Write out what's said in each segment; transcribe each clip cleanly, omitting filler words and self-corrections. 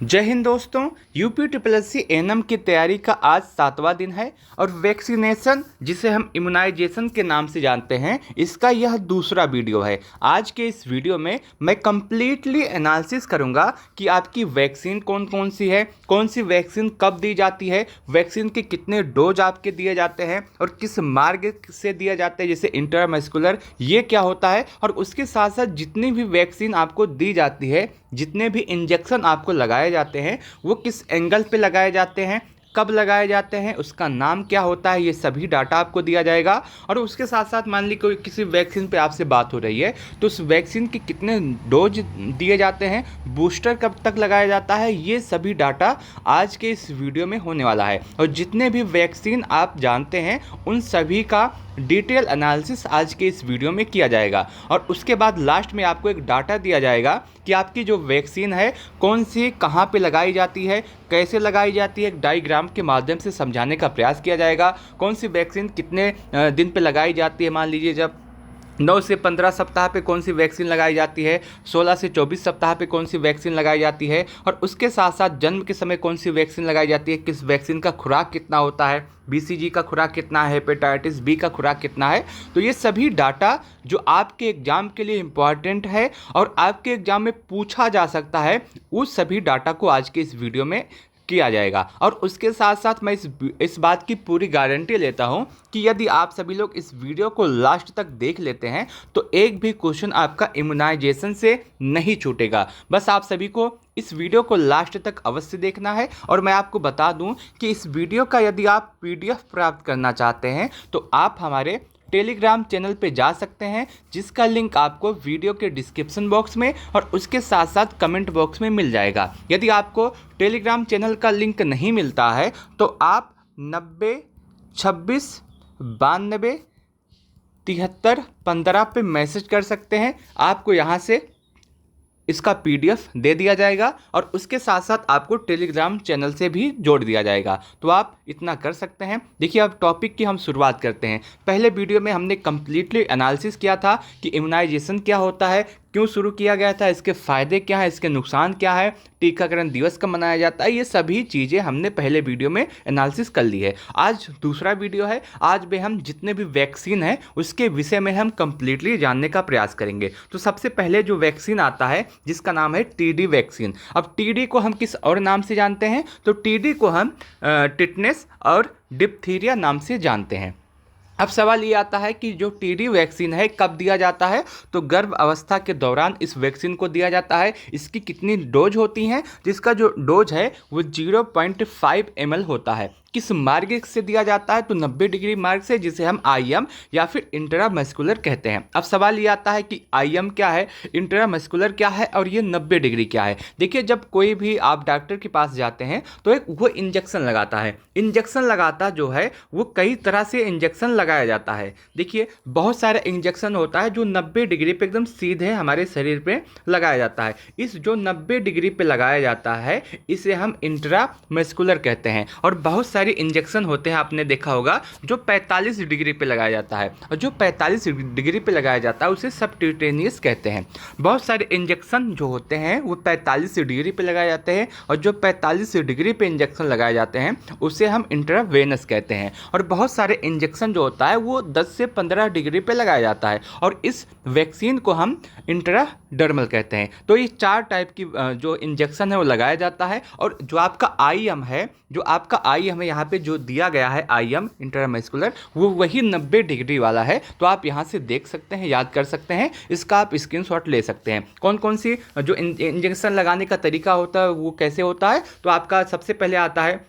जय हिंद दोस्तों। UP triple S C NM की तैयारी का आज 7वां दिन है और वैक्सीनेशन जिसे हम इम्यूनाइजेशन के नाम से जानते हैं, इसका यह दूसरा वीडियो है। आज के इस वीडियो में मैं कंप्लीटली एनालिसिस करूंगा कि आपकी वैक्सीन कौन कौन सी है, कौन सी वैक्सीन कब दी जाती है, वैक्सीन के कितने डोज आपके दिए जाते हैं और किस मार्ग से दिया जाता है, जैसे इंट्रामस्कुलर, ये क्या होता है। और उसके साथ साथ जितनी भी वैक्सीन आपको दी जाती है, जितने भी इंजेक्शन आपको लगाए जाते हैं, वो किस एंगल पे लगाए जाते हैं, कब लगाए जाते हैं, उसका नाम क्या होता है, ये सभी डाटा आपको दिया जाएगा। और उसके साथ साथ मान ली कोई किसी वैक्सीन पे आपसे बात हो रही है तो उस वैक्सीन के कितने डोज दिए जाते हैं, बूस्टर कब तक लगाया जाता है, ये सभी डाटा आज के इस वीडियो में होने वाला है। और जितने भी वैक्सीन आप जानते हैं उन सभी का डिटेल एनालिसिस आज के इस वीडियो में किया जाएगा। और उसके बाद लास्ट में आपको एक डाटा दिया जाएगा कि आपकी जो वैक्सीन है कौन सी कहाँ पे लगाई जाती है, कैसे लगाई जाती है, एक डायग्राम के माध्यम से समझाने का प्रयास किया जाएगा। कौन सी वैक्सीन कितने दिन पे लगाई जाती है, मान लीजिए जब 9 से 15 सप्ताह पे कौन सी वैक्सीन लगाई जाती है, 16 से 24 सप्ताह पे कौन सी वैक्सीन लगाई जाती है, और उसके साथ साथ जन्म के समय कौन सी वैक्सीन लगाई जाती है, किस वैक्सीन का खुराक कितना होता है, बीसीजी का खुराक कितना है, हेपेटाइटिस बी का खुराक कितना है। तो ये सभी डाटा जो आपके एग्जाम के लिए इम्पॉर्टेंट है और आपके एग्जाम में पूछा जा सकता है, उस सभी डाटा को आज के इस वीडियो में किया जाएगा। और उसके साथ साथ मैं इस बात की पूरी गारंटी लेता हूं कि यदि आप सभी लोग इस वीडियो को लास्ट तक देख लेते हैं तो एक भी क्वेश्चन आपका इम्यूनाइजेशन से नहीं छूटेगा। बस आप सभी को इस वीडियो को लास्ट तक अवश्य देखना है। और मैं आपको बता दूं कि इस वीडियो का यदि आप पीडीएफ प्राप्त करना चाहते हैं तो आप हमारे टेलीग्राम चैनल पे जा सकते हैं, जिसका लिंक आपको वीडियो के डिस्क्रिप्शन बॉक्स में और उसके साथ साथ कमेंट बॉक्स में मिल जाएगा। यदि आपको टेलीग्राम चैनल का लिंक नहीं मिलता है तो आप 90 26 92 73 15 पे मैसेज कर सकते हैं। आपको यहाँ से इसका पीडीएफ दे दिया जाएगा और उसके साथ साथ आपको टेलीग्राम चैनल से भी जोड़ दिया जाएगा। तो आप इतना कर सकते हैं। देखिए, अब टॉपिक की हम शुरुआत करते हैं। पहले वीडियो में हमने कम्प्लीटली एनालिसिस किया था कि इम्यूनाइजेशन क्या होता है, क्यों शुरू किया गया था, इसके फ़ायदे क्या हैं, इसके नुकसान क्या है, टीकाकरण दिवस कब मनाया जाता है, ये सभी चीज़ें हमने पहले वीडियो में एनालिसिस कर ली है। आज दूसरा वीडियो है। आज में हम जितने भी वैक्सीन हैं उसके विषय में हम कंप्लीटली जानने का प्रयास करेंगे। तो सबसे पहले जो वैक्सीन आता है जिसका नाम है टीडी वैक्सीन। अब टीडी को हम किस और नाम से जानते हैं, तो टीडी को हम टिटनेस और डिप्थीरिया नाम से जानते हैं। अब सवाल ये आता है कि जो टीडी वैक्सीन है कब दिया जाता है, तो गर्भ अवस्था के दौरान इस वैक्सीन को दिया जाता है। इसकी कितनी डोज होती हैं, जिसका जो डोज है वो 0.5 ml होता है। किस मार्ग से दिया जाता है, तो 90 डिग्री मार्ग से, जिसे हम आईएम या फिर इंट्रामस्कुलर कहते हैं। अब सवाल ये आता है कि आईएम क्या है, इंट्रामस्कुलर क्या है और ये 90 डिग्री क्या है। देखिए, जब कोई भी आप डॉक्टर के पास जाते हैं तो एक वो इंजेक्शन लगाता है। इंजेक्शन लगाता जो है वो कई तरह से इंजेक्शन लगाया जाता है। देखिए, बहुत सारे इंजेक्शन होता है जो 90 डिग्री पे एकदम सीधे हमारे शरीर पे लगाया जाता है। इस जो 90 डिग्री पे लगाया जाता है इसे हम इंट्रामस्कुलर कहते हैं। और बहुत सारे इंजेक्शन होते हैं, आपने देखा होगा, जो 45 डिग्री पे लगाया जाता है, और जो 45 डिग्री पे लगाया जाता है उसे सबक्यूटेनियस कहते हैं। बहुत सारे इंजेक्शन जो होते हैं वो 45 डिग्री पे लगाए जाते हैं, और जो 45 डिग्री पे इंजेक्शन लगाए जाते हैं उसे हम इंट्रावेनस कहते हैं। और बहुत सारे इंजेक्शन जो होता है वो 10 से 15 डिग्री पे लगाया जाता है, और इस वैक्सीन को हम इंट्राडर्मल कहते हैं। तो ये 4 टाइप की जो इंजेक्शन है वो लगाया जाता है। और जो आपका आईएम है, जो आपका आईएम है यहाँ पे जो दिया गया है आईएम इंट्रामस्कुलर, वो वही 90 डिग्री वाला है। तो आप यहाँ से देख सकते हैं, याद कर सकते हैं, इसका आप स्क्रीनशॉट ले सकते हैं। कौन कौन सी जो इंजेक्शन लगाने का तरीका होता है वो कैसे होता है, तो आपका सबसे पहले आता है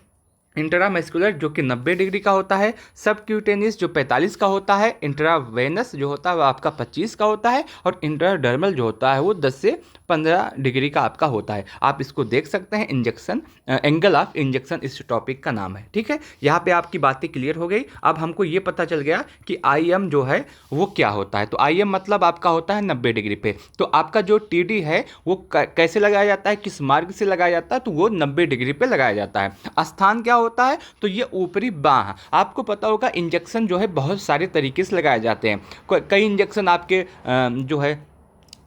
इंट्रामस्कुलर जो कि 90 डिग्री का होता है, सबक्यूटेनियस जो 45 का होता है, इंट्रावेनस जो होता है वो आपका 25 का होता है, और इंट्राडर्मल जो होता है वो 10 से 15 डिग्री का आपका होता है। आप इसको देख सकते हैं, इंजेक्शन एंगल ऑफ इंजेक्शन इस टॉपिक का नाम है। ठीक है, यहाँ पे आपकी बातें क्लियर हो गई। अब हमको ये पता चल गया कि आईएम जो है वो क्या होता है। तो आईएम मतलब आपका होता है 90 डिग्री पे। तो आपका जो टीडी है वो कैसे लगाया जाता है, किस मार्ग से लगाया जाता है, तो वो 90 डिग्री पे लगाया जाता है। स्थान क्या होता है, तो ये ऊपरी बाह। आपको पता होगा इंजेक्शन जो है बहुत सारे तरीके से लगाए जाते हैं। कई इंजेक्शन आपके जो है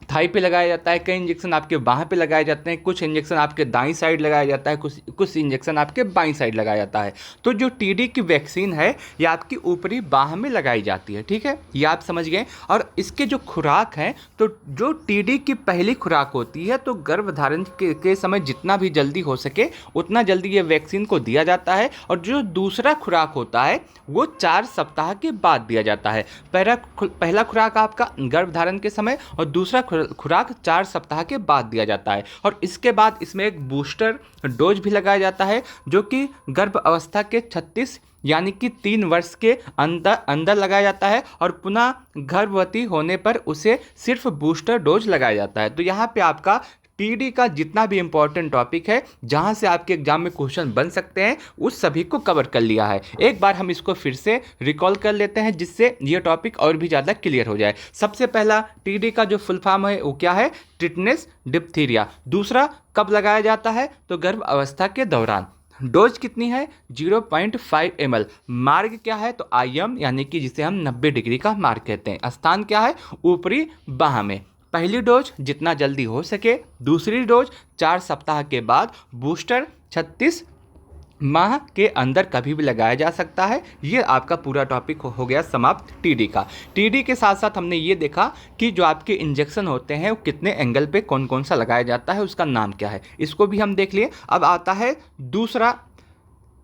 थाई पे लगाया जाता है, कई इंजेक्शन आपके बाह पे लगाए जाते हैं, कुछ इंजेक्शन आपके दाईं साइड लगाया जाता है, कुछ इंजेक्शन आपके बाईं साइड लगाया जाता है। तो जो टीडी की वैक्सीन है ये आपकी ऊपरी बाह में लगाई जाती है, ठीक है, ये आप समझ गए। और इसके जो खुराक हैं, तो जो टीडी की पहली खुराक होती है तो गर्भधारण के समय जितना भी जल्दी हो सके उतना जल्दी ये वैक्सीन को दिया जाता है। और जो दूसरा खुराक होता है वो 4 सप्ताह के बाद दिया जाता है। पहला खुराक आपका गर्भधारण के समय और दूसरा खुराक 4 सप्ताह के बाद दिया जाता है। और इसके बाद इसमें एक बूस्टर डोज भी लगाया जाता है जो कि गर्भ अवस्था के 36 यानी कि 3 वर्ष के अंदर लगाया जाता है। और पुनः गर्भवती होने पर उसे सिर्फ बूस्टर डोज लगाया जाता है। तो यहाँ पे आपका टीडी का जितना भी इंपॉर्टेंट टॉपिक है जहाँ से आपके एग्जाम में क्वेश्चन बन सकते हैं उस सभी को कवर कर लिया है। एक बार हम इसको फिर से रिकॉल कर लेते हैं जिससे ये टॉपिक और भी ज़्यादा क्लियर हो जाए। सबसे पहला टीडी का जो फुल फॉर्म है वो क्या है? Tetanus diphtheria. दूसरा कब लगाया जाता है? तो गर्भ अवस्था के दौरान। डोज कितनी है? 0.5 ml। मार्ग क्या है? तो IM यानी कि जिसे हम 90 डिग्री का मार्ग कहते हैं। स्थान क्या है? ऊपरी बाह में। पहली डोज जितना जल्दी हो सके, दूसरी डोज 4 सप्ताह के बाद, बूस्टर 36 माह के अंदर कभी भी लगाया जा सकता है। ये आपका पूरा टॉपिक हो गया समाप्त टीडी का। टीडी के साथ साथ हमने ये देखा कि जो आपके इंजेक्शन होते हैं वो कितने एंगल पे कौन कौन सा लगाया जाता है, उसका नाम क्या है, इसको भी हम देख लिए। अब आता है दूसरा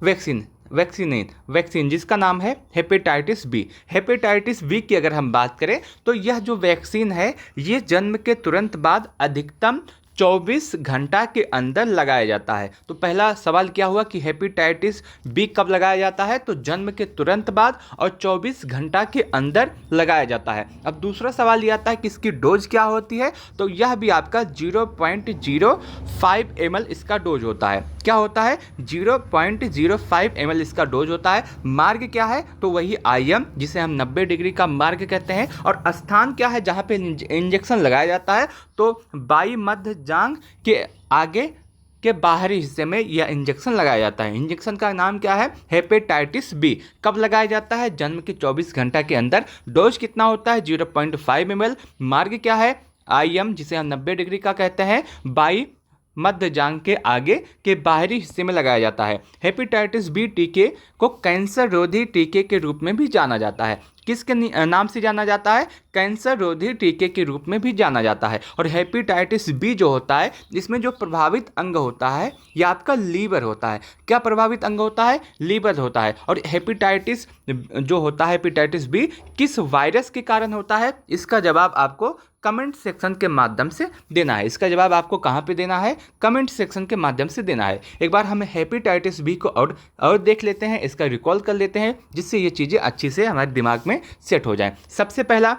वैक्सीन जिसका नाम है हेपेटाइटिस बी। हेपेटाइटिस बी की अगर हम बात करें तो यह जो वैक्सीन है ये जन्म के तुरंत बाद अधिकतम 24 घंटा के अंदर लगाया जाता है। तो पहला सवाल क्या हुआ कि हेपेटाइटिस बी कब लगाया जाता है? तो जन्म के तुरंत बाद और 24 घंटा के अंदर लगाया जाता है। अब दूसरा सवाल ये आता है कि इसकी डोज क्या होती है? तो यह भी आपका 0.05 ml इसका डोज होता है। क्या होता है? 0.05 ml इसका डोज होता है। मार्ग क्या है? तो वही IM जिसे हम 90 डिग्री का मार्ग कहते हैं। और स्थान क्या है जहाँ पे इंजेक्शन लगाया जाता है? तो बाई मध्य जांघ के आगे के बाहरी हिस्से में यह इंजेक्शन लगाया जाता है। इंजेक्शन का नाम क्या है? Hepatitis B. कब लगाया जाता है? जन्म के 24 घंटा के अंदर। डोज कितना होता है? 0.5 ml। मार्ग क्या है? IM जिसे हम 90 डिग्री का कहते हैं। बाई मध्य जांघ के आगे के बाहरी हिस्से में लगाया जाता है। हेपेटाइटिस बी टीके को कैंसर रोधी टीके के रूप में भी जाना जाता है। किसके नाम से जाना जाता है? कैंसर रोधी टीके के रूप में भी जाना जाता है। और हेपेटाइटिस बी जो होता है इसमें जो प्रभावित अंग होता है यह आपका लीवर होता है। क्या प्रभावित अंग होता है? लीवर होता है। और हेपेटाइटिस जो होता है हेपेटाइटिस बी किस वायरस के कारण होता है? इसका जवाब आपको कमेंट सेक्शन के माध्यम से देना है। इसका जवाब आपको कहाँ पे देना है? कमेंट सेक्शन के माध्यम से देना है। एक बार हम हेपेटाइटिस बी को और देख लेते हैं, इसका रिकॉल कर लेते हैं जिससे ये चीज़ें अच्छी से हमारे दिमाग में सेट हो जाएं। सबसे पहला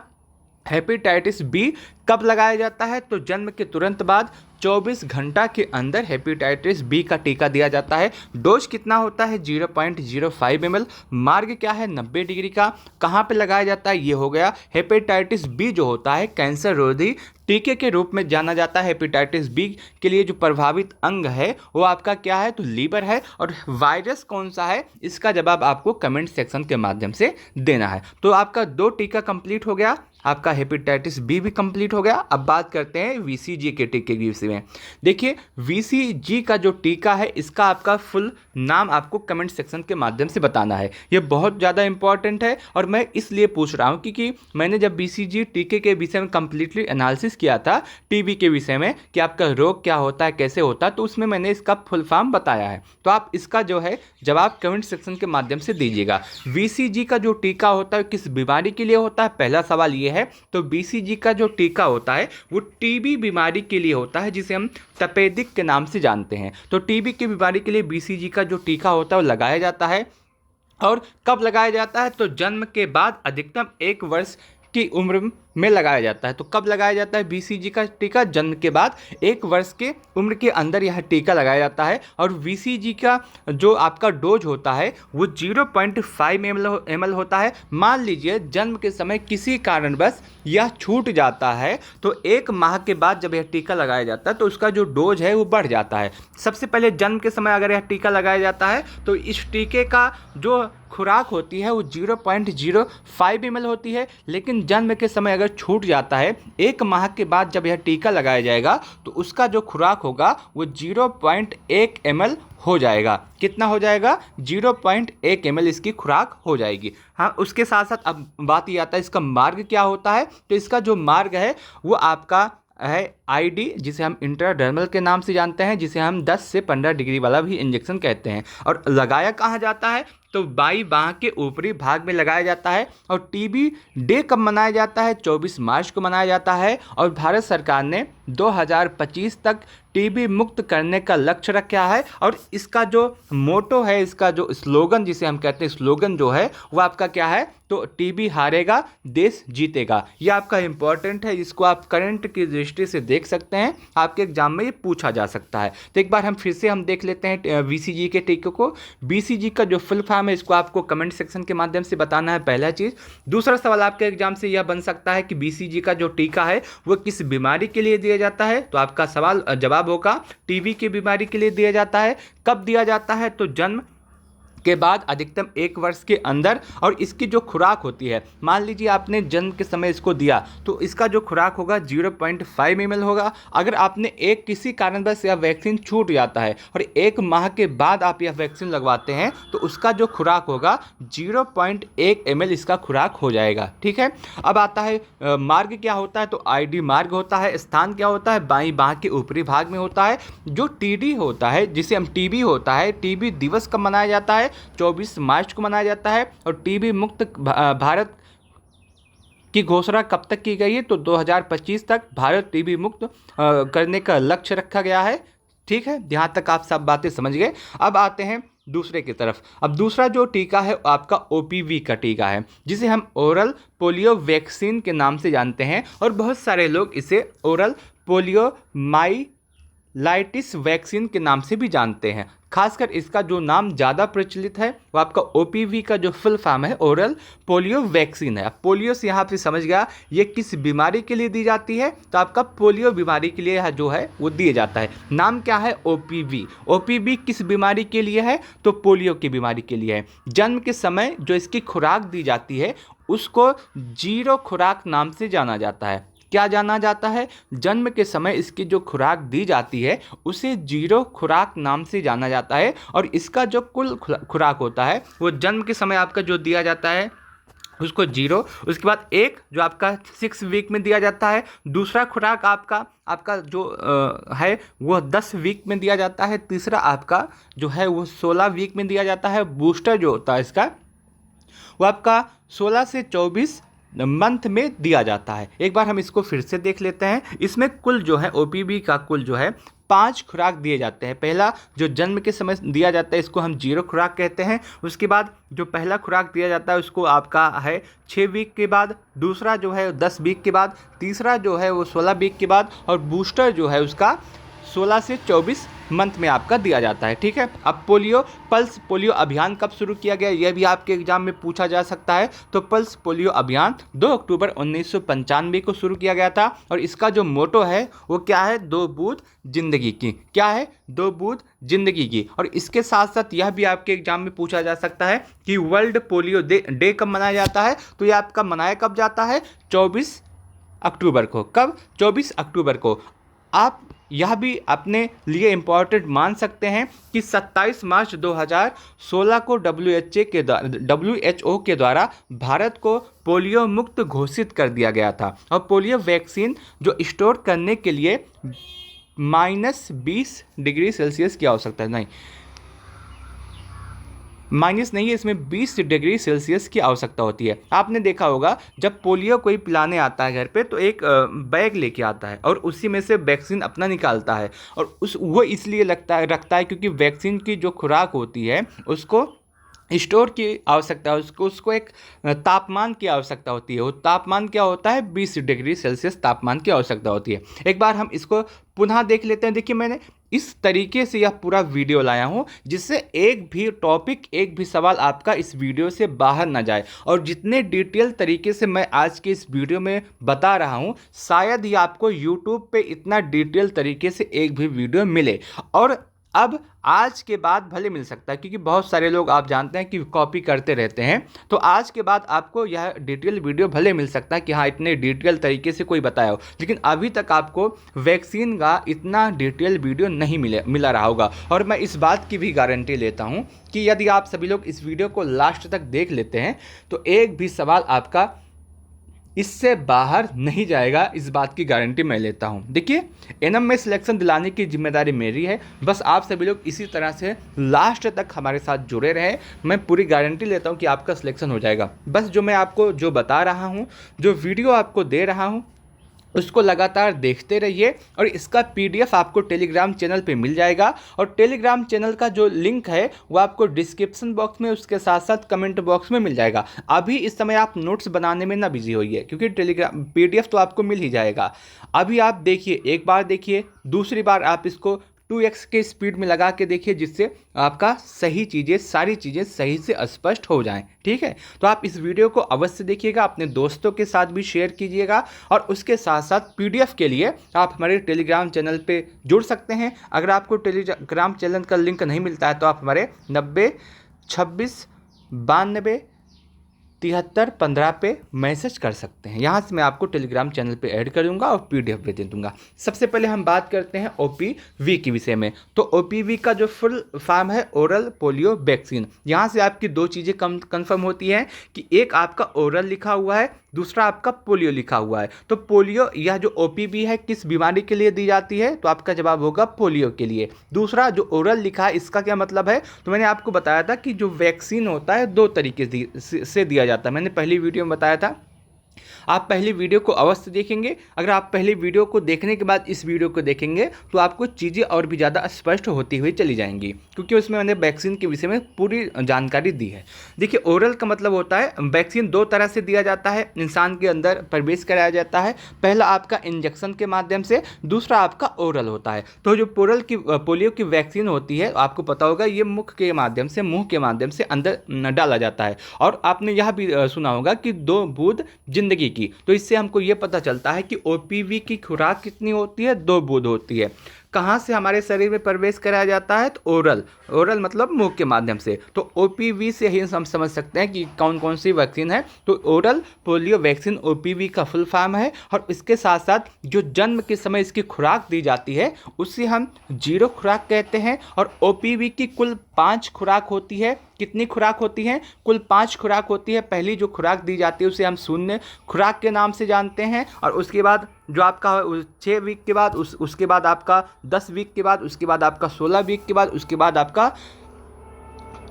हेपेटाइटिस बी कब लगाया जाता है? तो जन्म के तुरंत बाद 24 घंटा के अंदर हेपेटाइटिस बी का टीका दिया जाता है। डोज कितना होता है? 0.05 ml। मार्ग क्या है? 90 डिग्री का। कहाँ पे लगाया जाता है? ये हो गया हेपेटाइटिस बी जो होता है कैंसर रोधी टीके के रूप में जाना जाता है। हेपेटाइटिस बी के लिए जो प्रभावित अंग है वो आपका क्या है? तो लीवर है। और वायरस कौन सा है? इसका जवाब आपको कमेंट सेक्शन के माध्यम से देना है। तो आपका 2 टीका कंप्लीट हो गया, आपका हेपेटाइटिस बी भी कंप्लीट हो गया। अब बात करते हैं VCG के टीके की विषय में। देखिए VCG का जो टीका है इसका आपका फुल नाम आपको कमेंट सेक्शन के माध्यम से बताना है। ये बहुत ज़्यादा इंपॉर्टेंट है और मैं इसलिए पूछ रहा हूँ क्योंकि मैंने जब VCG टीके के विषय में कंप्लीटली एनालिसिस किया था टीबी के विषय में कि आपका रोग क्या होता है, कैसे होता है, तो उसमें मैंने इसका फुल फॉर्म बताया है। तो आप इसका जो है जवाब कमेंट सेक्शन के माध्यम से दीजिएगा। VCG का जो टीका होता है किस बीमारी के लिए होता है? पहला सवाल ये है। तो BCG का जो टीका होता है वो टीबी बीमारी के लिए होता है जिसे हम तपेदिक के नाम से जानते हैं। तो टीबी की बीमारी के लिए BCG का जो टीका होता है वो लगाया जाता है। और कब लगाया जाता है? तो जन्म के बाद अधिकतम 1 वर्ष की उम्र में लगाया जाता है। तो कब लगाया जाता है BCG का टीका? जन्म के बाद 1 वर्ष के उम्र के अंदर यह टीका लगाया जाता है। और VCG का जो आपका डोज होता है वो 0.5 ml होता है। मान लीजिए जन्म के समय किसी कारणवश यह छूट जाता है तो 1 माह के बाद जब यह टीका लगाया जाता है तो उसका जो डोज है वो बढ़ जाता है। सबसे पहले जन्म के समय अगर यह टीका लगाया जाता है तो इस टीके का जो खुराक होती है वो 0.05 ml होती है, लेकिन जन्म के समय अगर छूट जाता है 1 माह के बाद जब यह टीका लगाया जाएगा तो उसका जो खुराक होगा वो 0.1 ml हो जाएगा। कितना हो जाएगा? 0.1 ml इसकी खुराक हो जाएगी। हाँ, उसके साथ साथ अब बात ये आता है इसका मार्ग क्या होता है। तो इसका जो मार्ग है वो आपका है आईडी, जिसे हम इंट्राडर्मल के नाम से जानते हैं, जिसे हम 10 से 15 डिग्री वाला भी इंजेक्शन कहते हैं। और लगाया कहाँ जाता है? तो बाईं बांह के ऊपरी भाग में लगाया जाता है। और टीबी डे कब मनाया जाता है? 24 मार्च को मनाया जाता है। और भारत सरकार ने 2025 तक टीबी मुक्त करने का लक्ष्य रखा है। और इसका जो मोटो है, इसका जो स्लोगन जिसे हम कहते हैं, स्लोगन जो है वो आपका क्या है? तो टीबी हारेगा देश जीतेगा। ये आपका इंपॉर्टेंट है, इसको आप करंट की दृष्टि से देख सकते हैं, आपके एग्जाम में ये पूछा जा सकता है। तो एक बार हम फिर से हम देख लेते हैं बीसीजी के टीके को। बीसीजी का जो फुल फॉर्म है इसको आपको कमेंट सेक्शन के माध्यम से बताना है, पहला चीज़। दूसरा सवाल आपके एग्जाम से यह बन सकता है कि बीसीजी का जो टीका है वो किस बीमारी के लिए दिया जाता है। तो आपका सवाल जवाब होगा टीबी की बीमारी के लिए दिया जाता है। कब दिया जाता है? तो जन्म के बाद अधिकतम 1 वर्ष के अंदर। और इसकी जो खुराक होती है, मान लीजिए आपने जन्म के समय इसको दिया तो इसका जो खुराक होगा 0.5 ml होगा। अगर आपने किसी कारणवश यह वैक्सीन छूट जाता है और 1 माह के बाद आप यह वैक्सीन लगवाते हैं तो उसका जो खुराक होगा 0.1 ml इसका खुराक हो जाएगा। ठीक है, अब आता है मार्ग क्या होता है? तो आईडी मार्ग होता है। स्थान क्या होता है? बाईं बांह के ऊपरी भाग में होता है। जो टीडी होता है, जिसे हम टीबी होता है, टीबी दिवस कब मनाया जाता है? 24 मार्च को मनाया जाता है। और टीबी मुक्त भारत की घोषणा कब तक की गई है? तो 2025 तक भारत टीबी मुक्त करने का लक्ष्य रखा गया है। ठीक है, यहाँ तक आप सब बातें समझ गए। अब आते हैं दूसरे की तरफ। अब दूसरा जो टीका है आपका ओपीवी का टीका है, जिसे हम ओरल पोलियो वैक्सीन के नाम से जानते हैं। और बहुत सारे लोग इसे ओरल पोलियो लाइटिस वैक्सीन के नाम से भी जानते हैं। खासकर इसका जो नाम ज़्यादा प्रचलित है वो आपका ओपीवी का जो फुल फॉर्म है ओरल पोलियो वैक्सीन है। पोलियो से यहाँ पे समझ गया ये किस बीमारी के लिए दी जाती है? तो आपका पोलियो बीमारी के लिए जो है वो दिया जाता है। नाम क्या है? ओपीवी। ओपीवी किस बीमारी के लिए है? तो पोलियो की बीमारी के लिए है। जन्म के समय जो इसकी खुराक दी जाती है उसको 0 खुराक नाम से जाना जाता है। क्या जाना जाता है? जन्म के समय इसकी जो खुराक दी जाती है उसे 0 खुराक नाम से जाना जाता है। और इसका जो कुल खुराक होता है वो जन्म के समय आपका जो दिया जाता है उसको 0, उसके बाद 1 जो आपका 6 वीक में दिया जाता है। दूसरा खुराक आपका जो है वो 10 वीक में दिया जाता है। तीसरा आपका जो है वो 16 वीक में दिया जाता है। बूस्टर जो होता है इसका वो आपका 16 से 24 मंथ में दिया जाता है। एक बार हम इसको फिर से देख लेते हैं। इसमें कुल जो है ओपीवी का कुल जो है 5 खुराक दिए जाते हैं। पहला जो जन्म के समय दिया जाता है इसको हम 0 खुराक कहते हैं। उसके बाद जो पहला खुराक दिया जाता है उसको आपका है 6 वीक के बाद। दूसरा जो है 10 वीक के बाद। तीसरा जो है वो 16 वीक के बाद। और बूस्टर जो है उसका 16 से 24 मंथ में आपका दिया जाता है। ठीक है, अब पल्स पोलियो अभियान कब शुरू किया गया? यह भी आपके एग्जाम में पूछा जा सकता है। तो पल्स पोलियो अभियान 2 अक्टूबर 1995 को शुरू किया गया था। और इसका जो मोटो है वो क्या है? 2 बूंद जिंदगी की। क्या है? 2 बूंद जिंदगी की। और इसके साथ साथ यह भी आपके एग्जाम में पूछा जा सकता है कि वर्ल्ड पोलियो डे कब मनाया जाता है? तो यह आपका मनाया कब जाता है? 24 अक्टूबर को। कब? 24 अक्टूबर को। आप यह भी अपने लिए इम्पॉर्टेंट मान सकते हैं कि 27 मार्च 2016 को WHO के द्वारा भारत को पोलियो मुक्त घोषित कर दिया गया था। और पोलियो वैक्सीन जो स्टोर करने के लिए -20 डिग्री सेल्सियस की आवश्यकता है, नहीं माइनस नहीं है, इसमें 20 डिग्री सेल्सियस की आवश्यकता होती है। आपने देखा होगा जब पोलियो कोई पिलाने आता है घर पे तो एक बैग लेके आता है और उसी में से वैक्सीन अपना निकालता है। और वो इसलिए रखता है क्योंकि वैक्सीन की जो खुराक होती है उसको स्टोर की आवश्यकता है, उसको एक तापमान की आवश्यकता होती है। वो तापमान क्या होता है? 20 डिग्री सेल्सियस तापमान की आवश्यकता होती है। एक बार हम इसको पुनः देख लेते हैं। देखिए मैंने इस तरीके से यह पूरा वीडियो लाया हूँ जिससे एक भी टॉपिक, एक भी सवाल आपका इस वीडियो से बाहर ना जाए। और जितने डिटेल तरीके से मैं आज के इस वीडियो में बता रहा हूँ शायद ही आपको यूट्यूब पे इतना डिटेल तरीके से एक भी वीडियो मिले। और अब आज के बाद भले मिल सकता है, क्योंकि बहुत सारे लोग आप जानते हैं कि कॉपी करते रहते हैं, तो आज के बाद आपको यह डिटेल वीडियो भले मिल सकता है कि हाँ इतने डिटेल तरीके से कोई बताया हो, लेकिन अभी तक आपको वैक्सीन का इतना डिटेल वीडियो नहीं मिला रहा होगा। और मैं इस बात की भी गारंटी लेता हूँ कि यदि आप सभी लोग इस वीडियो को लास्ट तक देख लेते हैं तो एक भी सवाल आपका इससे बाहर नहीं जाएगा, इस बात की गारंटी मैं लेता हूं। देखिए, एनएम में सिलेक्शन दिलाने की जिम्मेदारी मेरी है, बस आप सभी लोग इसी तरह से लास्ट तक हमारे साथ जुड़े रहें। मैं पूरी गारंटी लेता हूं कि आपका सिलेक्शन हो जाएगा। बस जो मैं आपको जो बता रहा हूं, जो वीडियो आपको दे रहा हूं, उसको लगातार देखते रहिए। और इसका पीडीएफ आपको टेलीग्राम चैनल पे मिल जाएगा, और टेलीग्राम चैनल का जो लिंक है वो आपको डिस्क्रिप्शन बॉक्स में, उसके साथ साथ कमेंट बॉक्स में मिल जाएगा। अभी इस समय आप नोट्स बनाने में ना बिजी होइए, क्योंकि टेलीग्राम पीडीएफ तो आपको मिल ही जाएगा। अभी आप देखिए, एक बार देखिए, दूसरी बार आप इसको 2x के स्पीड में लगा के देखिए, जिससे आपका सारी चीज़ें सही से स्पष्ट हो जाएं। ठीक है, तो आप इस वीडियो को अवश्य देखिएगा, अपने दोस्तों के साथ भी शेयर कीजिएगा, और उसके साथ साथ पीडीएफ के लिए आप हमारे टेलीग्राम चैनल पे जुड़ सकते हैं। अगर आपको टेलीग्राम चैनल का लिंक नहीं मिलता है तो आप हमारे 90 26 92 73 15 पे मैसेज कर सकते हैं। यहाँ से मैं आपको टेलीग्राम चैनल पे ऐड करूँगा और पीडीएफ भी दे दूँगा। सबसे पहले हम बात करते हैं ओपीवी के विषय में। तो ओपीवी का जो फुल फॉर्म है ओरल पोलियो वैक्सीन। यहाँ से आपकी दो चीज़ें कन्फर्म होती हैं कि एक आपका ओरल लिखा हुआ है, दूसरा आपका पोलियो लिखा हुआ है। तो पोलियो, यह जो ओपीवी है किस बीमारी के लिए दी जाती है, तो आपका जवाब होगा पोलियो के लिए। दूसरा जो ओरल लिखा है, इसका क्या मतलब है, तो मैंने आपको बताया था कि जो वैक्सीन होता है दो तरीके से दिया जाता है। मैंने पहली वीडियो में बताया था, आप पहली वीडियो को अवश्य देखेंगे। अगर आप पहली वीडियो को देखने के बाद इस वीडियो को देखेंगे तो आपको चीज़ें और भी ज़्यादा स्पष्ट होती हुई चली जाएंगी, क्योंकि उसमें मैंने वैक्सीन के विषय में पूरी जानकारी दी है। देखिए, ओरल का मतलब होता है वैक्सीन दो तरह से दिया जाता है, इंसान के अंदर प्रवेश कराया जाता है। पहला आपका इंजेक्शन के माध्यम से, दूसरा आपका ओरल होता है। तो जो पोलियो की वैक्सीन होती है, आपको पता होगा ये मुंह के माध्यम से अंदर डाला जाता है। और आपने यह भी सुना होगा कि 2 बूंद जिंदगी की। तो इससे हमको ये पता चलता है कि ओपीवी की खुराक कितनी होती है, 2 बूंद होती है। कहाँ से हमारे शरीर में प्रवेश कराया जाता है, तो ओरल मतलब मुंह के माध्यम से। तो ओपीवी से ही हम समझ सकते हैं कि कौन कौन सी वैक्सीन है। तो ओरल पोलियो वैक्सीन ओपीवी का फुल फॉर्म है। और इसके साथ साथ जो जन्म के समय इसकी खुराक दी जाती है उसे हम 0 खुराक कहते हैं। और ओपीवी की कुल 5 खुराक होती है। कितनी खुराक होती है, कुल 5 खुराक होती है। पहली जो खुराक दी जाती है उसे हम शून्य खुराक के नाम से जानते हैं। और उसके बाद जो आपका 6 वीक के बाद उसके बाद आपका 10 वीक के बाद, उसके बाद आपका 16 वीक के बाद, उसके बाद आपका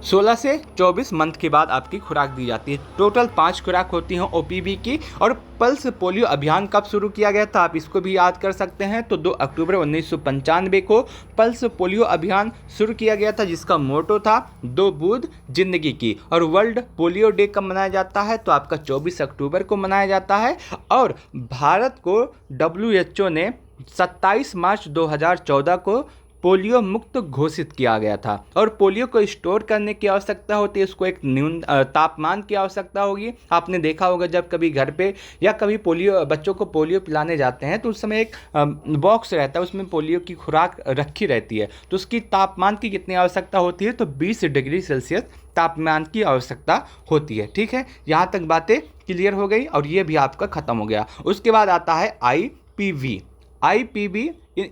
16 से 24 मंथ के बाद आपकी खुराक दी जाती है। टोटल 5 खुराक होती हैं ओपीवी की। और पल्स पोलियो अभियान कब शुरू किया गया था, आप इसको भी याद कर सकते हैं। तो 2 अक्टूबर 1995 को पल्स पोलियो अभियान शुरू किया गया था, जिसका मोटो था 2 बूंद जिंदगी की। और वर्ल्ड पोलियो डे कब मनाया जाता है, तो आपका 24 अक्टूबर को मनाया जाता है। और भारत को WHO ने 27 मार्च 2014 को पोलियो मुक्त घोषित किया गया था। और पोलियो को स्टोर करने की आवश्यकता होती है, उसको एक तापमान की आवश्यकता होगी। आपने देखा होगा जब कभी घर पे या कभी बच्चों को पोलियो पिलाने जाते हैं तो उस समय एक बॉक्स रहता है, उसमें पोलियो की खुराक रखी रहती है। तो उसकी तापमान की कितनी आवश्यकता होती है, तो 20 डिग्री सेल्सियस तापमान की आवश्यकता होती है। ठीक है, यहाँ तक बातें क्लियर हो गई और ये भी आपका खत्म हो गया। उसके बाद आता है आईपीवी।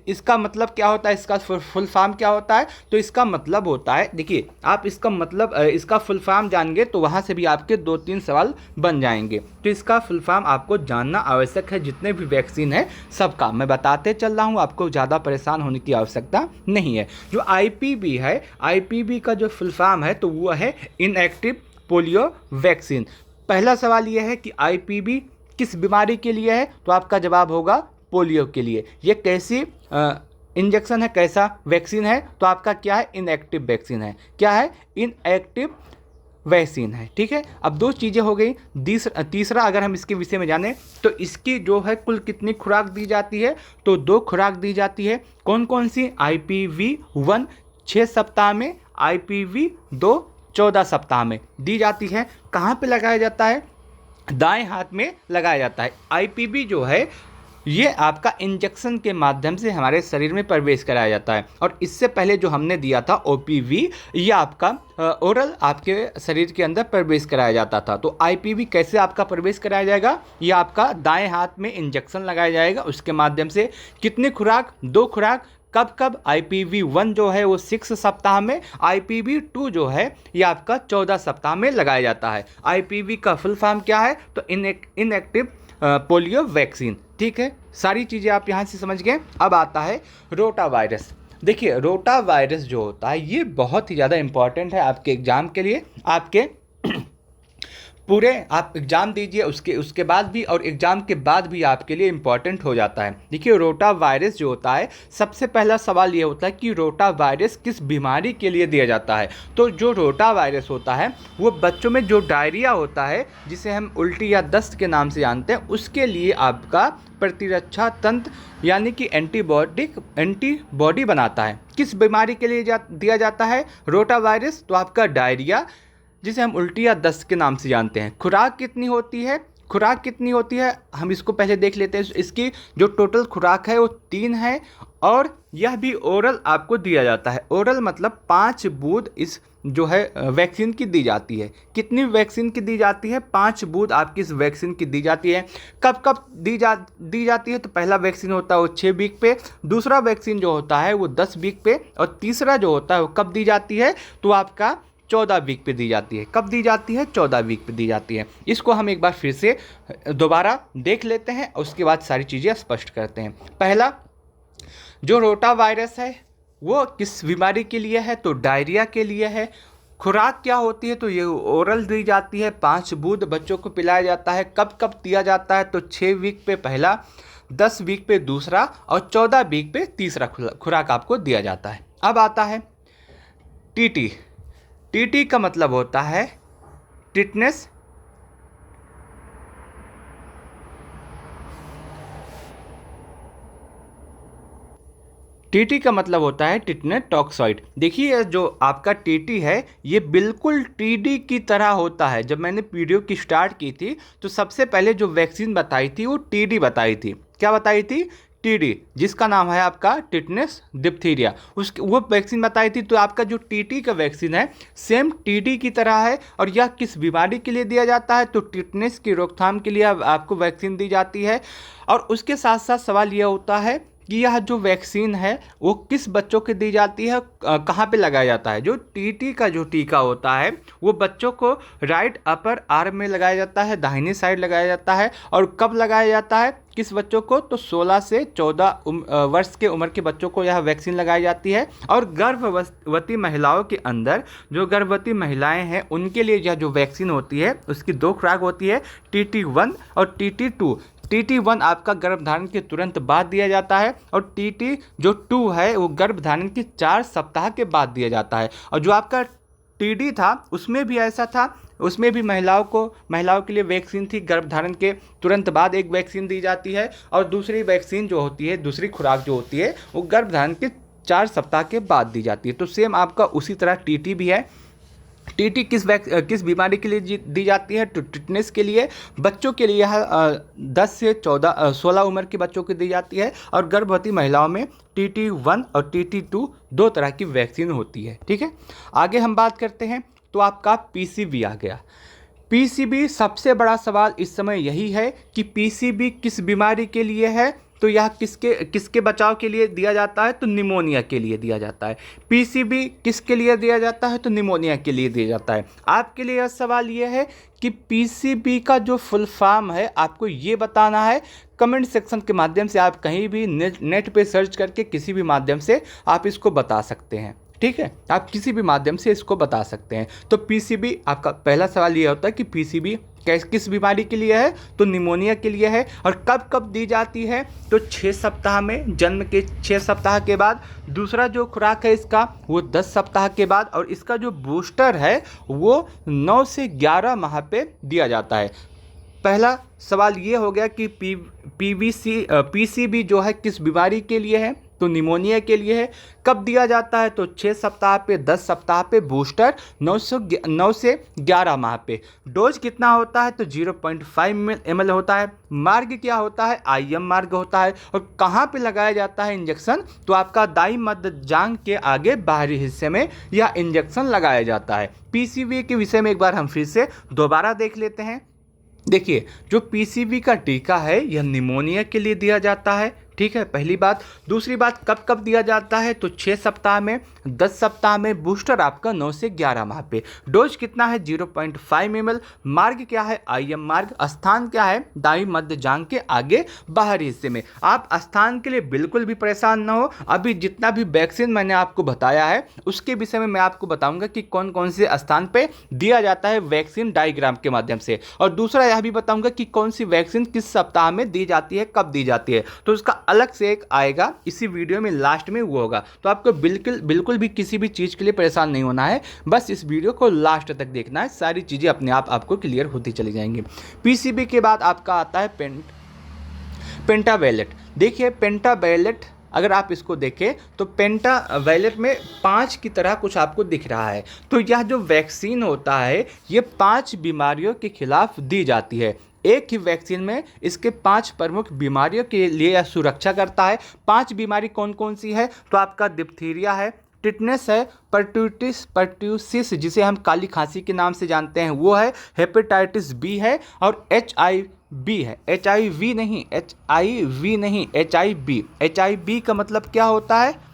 इसका मतलब क्या होता है, इसका फुल फॉर्म क्या होता है, तो इसका मतलब होता है, देखिए आप इसका फुल फॉर्म जानेंगे तो वहाँ से भी आपके 2-3 सवाल बन जाएंगे। तो इसका फुल फॉर्म आपको जानना आवश्यक है। जितने भी वैक्सीन है सबका मैं बताते चल रहा हूँ, आपको ज़्यादा परेशान होने की आवश्यकता नहीं है। जो आईपीवी है, आईपीवी का जो फुल फॉर्म है तो वो है इनएक्टिव पोलियो वैक्सीन। पहला सवाल ये है कि आईपीवी किस बीमारी के लिए है, तो आपका जवाब होगा पोलियो के लिए। ये कैसी इंजेक्शन है, कैसा वैक्सीन है, तो आपका क्या है, इनएक्टिव वैक्सीन है। क्या है, इनएक्टिव वैक्सीन है। ठीक है, अब 2 चीज़ें हो गई। तीसरा अगर हम इसके विषय में जाने तो इसकी जो है कुल कितनी खुराक दी जाती है, तो 2 खुराक दी जाती है। कौन कौन सी, IPV1 6 सप्ताह में, IPV2 14 सप्ताह में दी जाती है। कहाँ पे लगाया जाता है, दाएं हाथ में लगाया जाता है। IPV जो है ये आपका इंजेक्शन के माध्यम से हमारे शरीर में प्रवेश कराया जाता है। और इससे पहले जो हमने दिया था ओपीवी, ये आपका ओरल आपके शरीर के अंदर प्रवेश कराया जाता था। तो आईपीवी कैसे आपका प्रवेश कराया जाएगा? ये आपका दाएं हाथ में इंजेक्शन लगाया जाएगा, उसके माध्यम से। कितनी खुराक? 2 खुराक। कब कब? IPV1 जो है वो 6 सप्ताह में, IPV2 जो है ये आपका 14 सप्ताह में लगाया जाता है। IPV का फुल फॉर्म क्या है? तो इनएक्टिव पोलियो वैक्सीन। ठीक है, सारी चीज़ें आप यहाँ से समझ गए। अब आता है रोटा वायरस। देखिए, रोटा वायरस जो होता है ये बहुत ही ज़्यादा इम्पॉर्टेंट है आपके एग्ज़ाम के लिए। आपके पूरे आप एग्ज़ाम दीजिए, उसके बाद भी और एग्ज़ाम के बाद भी आपके लिए इम्पॉर्टेंट हो जाता है। देखिए, रोटा वायरस जो होता है, सबसे पहला सवाल ये होता है कि रोटा वायरस किस बीमारी के लिए दिया जाता है। तो जो रोटा वायरस होता है वो बच्चों में जो डायरिया होता है, जिसे हम उल्टी या दस्त के नाम से जानते हैं, उसके लिए आपका प्रतिरक्षा तंत्र यानी कि एंटीबॉडी बनाता है। किस बीमारी के लिए दिया जाता है रोटा वायरस? तो आपका डायरिया, जिसे हम उल्टी या दस्त के नाम से जानते हैं। खुराक कितनी होती है? खुराक कितनी होती है हम इसको पहले देख लेते हैं। इसकी जो टोटल खुराक है वो 3 है, और यह भी ओरल आपको दिया जाता है। ओरल मतलब 5 बूंद इस जो है वैक्सीन की दी जाती है। कितनी वैक्सीन की दी जाती है? 5 बूंद आपकी इस वैक्सीन की दी जाती है। कब कब दी जाती है? तो पहला वैक्सीन होता है वो 6 वीक पे, दूसरा वैक्सीन जो होता है वो 10 वीक पे, और तीसरा जो होता है वो कब दी जाती है? तो आपका 14 वीक पे दी जाती है। कब दी जाती है? 14 वीक पे दी जाती है। इसको हम एक बार फिर से दोबारा देख लेते हैं, उसके बाद सारी चीज़ें स्पष्ट करते हैं। पहला, जो रोटा वायरस है वो किस बीमारी के लिए है? तो डायरिया के लिए है। खुराक क्या होती है? तो ये ओरल दी जाती है, 5 बूंद बच्चों को पिलाया जाता है। कब कब दिया जाता है? तो 6 वीक पे पहला, 10 वीक पे दूसरा, और 14 वीक पे तीसरा खुराक आपको दिया जाता है। अब आता है टीटी। टीटी का मतलब होता है टिटनेस टीटी का मतलब होता है टिटनेस टॉक्सॉइड। देखिए, जो आपका टीटी है ये बिल्कुल टीडी की तरह होता है। जब मैंने वीडियो की स्टार्ट की थी तो सबसे पहले जो वैक्सीन बताई थी वो टीडी बताई थी। क्या बताई थी? टीडी, जिसका नाम है आपका टिटनेस डिप्थीरिया, उसकी वो वैक्सीन बताई थी। तो आपका जो टीटी का वैक्सीन है सेम टीडी की तरह है। और यह किस बीमारी के लिए दिया जाता है? तो टिटनेस की रोकथाम के लिए आपको वैक्सीन दी जाती है। और उसके साथ साथ सवाल यह होता है कि यह जो वैक्सीन है वो किस बच्चों को दी जाती है, कहाँ पे लगाया जाता है। जो टीटी का जो टीका होता है वो बच्चों को राइट अपर आर्म में लगाया जाता है, दाहिनी साइड लगाया जाता है। और कब लगाया जाता है? किस बच्चों को? तो 16 से 14 वर्ष के उम्र के बच्चों को यह वैक्सीन लगाई जाती है। और गर्भवती महिलाओं के अंदर, जो गर्भवती महिलाएं हैं उनके लिए यह जो वैक्सीन होती है उसकी 2 खुराक होती है, TT1 और TT2। TT1 आपका गर्भधारण के तुरंत बाद दिया जाता है, और TT जो 2 है वो गर्भधारण के 4 सप्ताह के बाद दिया जाता है। और जो आपका TD था उसमें भी ऐसा था, उसमें भी महिलाओं के लिए वैक्सीन थी। गर्भधारण के तुरंत बाद एक वैक्सीन दी जाती है, और दूसरी वैक्सीन जो होती है, दूसरी खुराक जो होती है वो गर्भधारण के 4 सप्ताह के बाद दी जाती है। तो सेम आपका उसी तरह टीटी भी है। टीटी किस बीमारी के लिए दी जाती है? तो टिटनेस के लिए। बच्चों के लिए 10 से 16 उम्र के बच्चों को दी जाती है। और गर्भवती महिलाओं में TT1 और TT2 2 तरह की वैक्सीन होती है। ठीक है, आगे हम बात करते हैं। तो आपका PCV आ गया। PCV, सबसे बड़ा सवाल इस समय यही है कि PCV किस बीमारी के लिए है? तो यह किसके बचाव के लिए दिया जाता है? तो निमोनिया के लिए दिया जाता है। PCV किसके लिए दिया जाता है? तो निमोनिया के लिए दिया जाता है। आपके लिए यह सवाल यह है कि PCV का जो फुल फॉर्म है आपको ये बताना है। कमेंट सेक्शन के माध्यम से आप कहीं भी नेट पे सर्च करके किसी भी माध्यम से आप इसको बता सकते हैं। ठीक है, आप किसी भी माध्यम से इसको बता सकते हैं। तो PCV, आपका पहला सवाल ये होता है कि PCV किस बीमारी के लिए है? तो निमोनिया के लिए है। और कब कब दी जाती है? तो 6 सप्ताह में, जन्म के 6 सप्ताह के बाद। दूसरा जो खुराक है इसका वो 10 सप्ताह के बाद। और इसका जो बूस्टर है वो 9 से 11 माह पे दिया जाता है। पहला सवाल ये हो गया कि PCV जो है किस बीमारी के लिए है? तो निमोनिया के लिए है। कब दिया जाता है तो 6 सप्ताह पे, 10 सप्ताह पे, बूस्टर 9 से 11 माह पे। डोज कितना होता है तो 0.5 ml होता है। मार्ग क्या होता है, IM मार्ग होता है। और कहाँ पे लगाया जाता है इंजेक्शन तो आपका दाई मध्य जांघ के आगे बाहरी हिस्से में यह इंजेक्शन लगाया जाता है। PCV के विषय में एक बार हम फिर से दोबारा देख लेते हैं। देखिए, जो PCV का टीका है यह निमोनिया के लिए दिया जाता है, ठीक है, पहली बात। दूसरी बात, कब कब दिया जाता है तो 6 सप्ताह में, 10 सप्ताह में, बूस्टर आपका 9 से 11 माह पे। डोज कितना है 0.5 ml। मार्ग क्या है, IM मार्ग। स्थान क्या है, दाई मध्य जांघ के आगे बाहरी हिस्से में। आप स्थान के लिए बिल्कुल भी परेशान ना हो। अभी जितना भी वैक्सीन मैंने आपको बताया है उसके विषय में मैं आपको बताऊंगा कि कौन कौन से स्थान पे दिया जाता है वैक्सीन डायग्राम के माध्यम से। और दूसरा यह भी बताऊंगा कि कौन सी वैक्सीन किस सप्ताह में दी जाती है, कब दी जाती है, तो उसका अलग से एक आएगा इसी वीडियो में, लास्ट में वो होगा। तो आपको बिल्कुल भी किसी भी चीज़ के लिए परेशान नहीं होना है, बस इस वीडियो को लास्ट तक देखना है, सारी चीज़ें अपने आप आपको क्लियर होती चली जाएंगी। PCV के बाद आपका आता है पेंटावैलेट। देखिए, पेंटावैलेट अगर आप इसको देखें तो पेंटावैलेट में 5 की तरह कुछ आपको दिख रहा है। तो यह जो वैक्सीन होता है ये 5 बीमारियों के खिलाफ दी जाती है। एक ही वैक्सीन में इसके 5 प्रमुख बीमारियों के लिए यह सुरक्षा करता है। 5 बीमारी कौन कौन सी है तो आपका डिप्थीरिया है, टिटनेस है, पर्ट्यूसिस जिसे हम काली खांसी के नाम से जानते हैं वो है, हेपेटाइटिस बी है और HIV है। HIV नहीं, HIV। HIV का मतलब क्या होता है,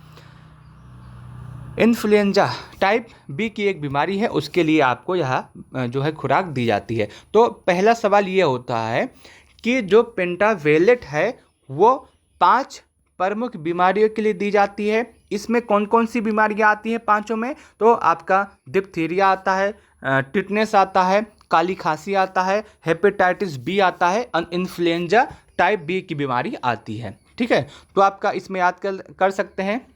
इन्फ्लुएंजा टाइप बी की एक बीमारी है, उसके लिए आपको यह जो है खुराक दी जाती है। तो पहला सवाल ये होता है कि जो पेंटावैलेट है वो 5 प्रमुख बीमारियों के लिए दी जाती है। इसमें कौन कौन सी बीमारियां आती हैं पांचों में तो आपका डिप्थीरिया आता है, टिटनेस आता है, काली खांसी आता है, हेपेटाइटिस बी आता है और इन्फ्लुएंजा टाइप बी की बीमारी आती है, ठीक है। तो आपका इसमें याद कर सकते हैं।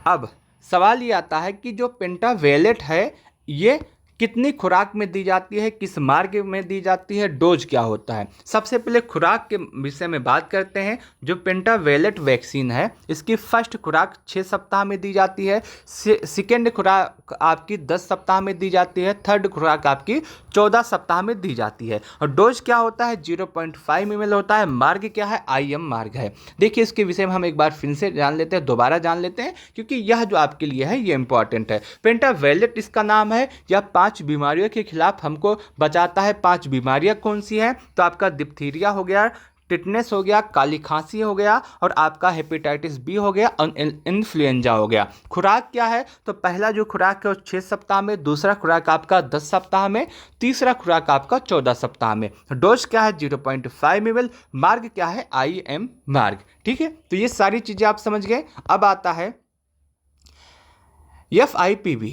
अब सवाल ये आता है कि जो पेंटावैलेट है ये कितनी खुराक में दी जाती है, किस मार्ग में दी जाती है, डोज क्या होता है। सबसे पहले खुराक के विषय में बात करते हैं। जो पेंटावैलेट वैक्सीन है इसकी फर्स्ट खुराक 6 सप्ताह में दी जाती है, सेकेंड खुराक आपकी 10 सप्ताह में दी जाती है, थर्ड खुराक आपकी 14 सप्ताह में दी जाती है। और डोज क्या होता है 0.5 ml होता है। मार्ग क्या है, IM मार्ग है। देखिए, इसके विषय में हम एक बार फिर से जान लेते हैं, दोबारा जान लेते हैं, क्योंकि यह जो आपके लिए है ये इंपॉर्टेंट है। पेंटावैलेट इसका नाम है। यह 5 बीमारियों के खिलाफ हमको बचाता है। 5 बीमारियां कौन सी हैं तो आपका डिप्थीरिया हो गया, टिटनेस हो गया, काली खांसी हो गया और आपका हेपेटाइटिस बी हो गया और इन्फ्लुएंजा हो गया। खुराक क्या है तो पहला जो खुराक है वो 6 सप्ताह में, दूसरा खुराक आपका 10 सप्ताह में, तीसरा खुराक आपका 14 सप्ताह में। डोज क्या है 0.5 ml। मार्ग क्या है, IM मार्ग, ठीक है। तो ये सारी चीजें आप समझ गए। अब आता है FIPV।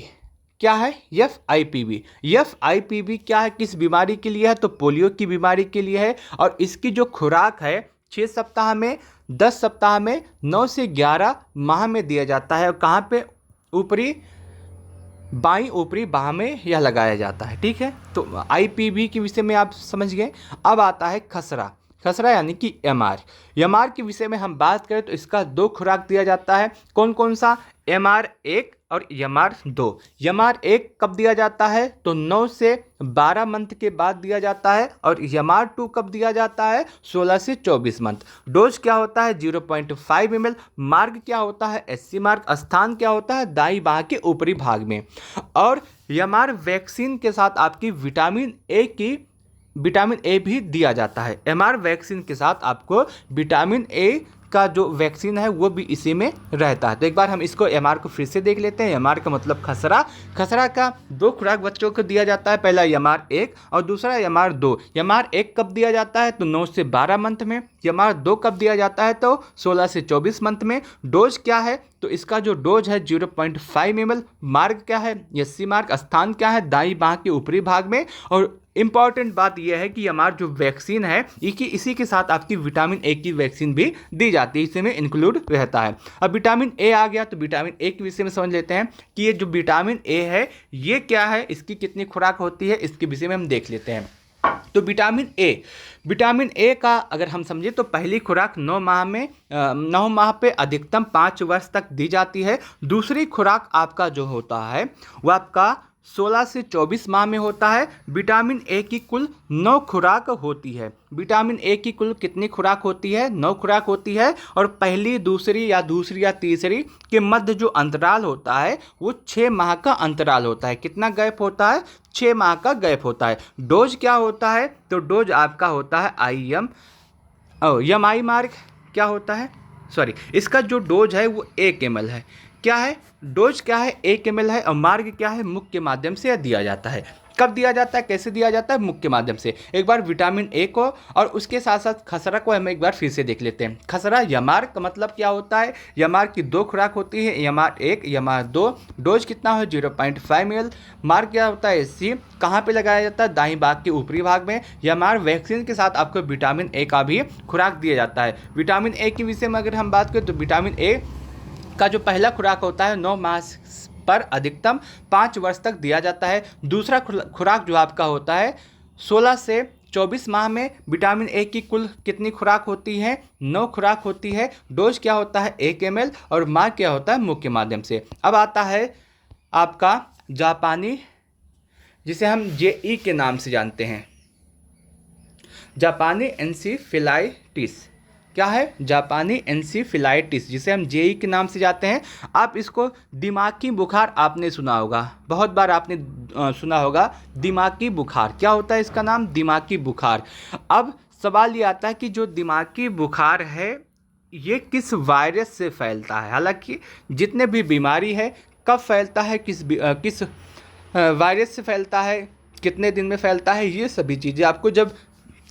क्या है FIPV क्या है, किस बीमारी के लिए है तो पोलियो की बीमारी के लिए है। और इसकी जो खुराक है 6 सप्ताह में, 10 सप्ताह में, 9 से 11 माह में दिया जाता है। और कहाँ पे, बाईं ऊपरी बाह में यह लगाया जाता है, ठीक है। तो IPV के विषय में आप समझ गए। अब आता है खसरा यानी कि MR के विषय में हम बात करें तो इसका 2 खुराक दिया जाता है। कौन कौन सा, MR1 और MR2। MR1 कब दिया जाता है तो 9 से 12 मंथ के बाद दिया जाता है और MR2 कब दिया जाता है 16 से 24 मंथ। डोज क्या होता है 0.5 ml। मार्ग क्या होता है SC मार्ग। स्थान क्या होता है दाईं बाह के ऊपरी भाग में। और MR वैक्सीन के साथ आपकी विटामिन ए भी दिया जाता है। MR वैक्सीन के साथ आपको विटामिन ए का जो वैक्सीन है वो भी इसी में रहता है। तो एक बार हम इसको MR को फिर से देख लेते हैं। MR का मतलब खसरा का 2 खुराक बच्चों को दिया जाता है, पहला MR1 और दूसरा MR2। MR1 कब दिया जाता है तो 9 से 12 मंथ में। MR2 कब दिया जाता है तो 16 से 24 मंथ में। डोज क्या है तो इसका जो डोज है 0.5 ml। मार्ग क्या है SC मार्ग। स्थान क्या है दाईं बाह के ऊपरी भाग में। और इंपॉर्टेंट बात यह है कि हमारा जो वैक्सीन है इसी के साथ आपकी विटामिन ए की वैक्सीन भी दी जाती है, इसमें इंक्लूड रहता है। अब विटामिन ए आ गया तो विटामिन ए के विषय में समझ लेते हैं कि ये जो विटामिन ए है ये क्या है, इसकी कितनी खुराक होती है, इसके विषय में हम देख लेते हैं। तो विटामिन ए का अगर हम समझे तो पहली खुराक 9 माह पे अधिकतम 5 वर्ष तक दी जाती है। दूसरी खुराक आपका जो होता है वो आपका 16 से 24 माह में होता है। विटामिन ए की कुल 9 खुराक होती है। विटामिन ए की कुल कितनी खुराक होती है? 9 खुराक होती है। और पहली दूसरी या तीसरी के मध्य जो अंतराल होता है वो 6 माह का अंतराल होता है। कितना गैप होता है? 6 माह का गैप होता है। डोज क्या होता है? तो डोज आपका होता है मार्ग क्या होता है? इसका जो डोज है वो 1 ml है। क्या है डोज? क्या है? 1 ml है। और मार्ग क्या है? मुख के माध्यम से दिया जाता है। कब दिया जाता है? कैसे दिया जाता है? मुख के माध्यम से। एक बार विटामिन ए को और उसके साथ साथ खसरा को हम एक बार फिर से देख लेते हैं। खसरा यमार्ग का मतलब क्या होता है? यमार्ग की 2 खुराक होती है, यमार्ग 1, यमार्ग 2। डोज कितना है? 0.5 ml। मार्ग क्या होता है? सी। कहाँ पे लगाया जाता है? दाईं बाग के ऊपरी भाग में। यमार्ग वैक्सीन के साथ आपको विटामिन ए का भी खुराक दिया जाता है। विटामिन ए के विषय में अगर हम बात करें तो विटामिन ए का जो पहला खुराक होता है 9 माह पर अधिकतम 5 वर्ष तक दिया जाता है। दूसरा खुराक जो आपका होता है 16 से 24 माह में विटामिन ए की कुल कितनी खुराक होती है? 9 खुराक होती है। डोज क्या होता है? 1 ml। और मार्ग क्या होता है? मुख के माध्यम से। अब आता है आपका जापानी, जिसे हम JE के नाम से जानते हैं, जापानी एन्सेफेलाइटिस। क्या है? जापानी एन्सेफेलाइटिस, जिसे हम JE के नाम से जानते हैं। आप इसको दिमागी बुखार आपने सुना होगा, बहुत बार आपने सुना होगा दिमागी बुखार। क्या होता है इसका नाम? दिमागी बुखार। अब सवाल ये आता है कि जो दिमागी बुखार है ये किस वायरस से फैलता है? हालांकि जितने भी बीमारी है, कब फैलता है, किस वायरस से फैलता है, कितने दिन में फैलता है, ये सभी चीज़ें आपको जब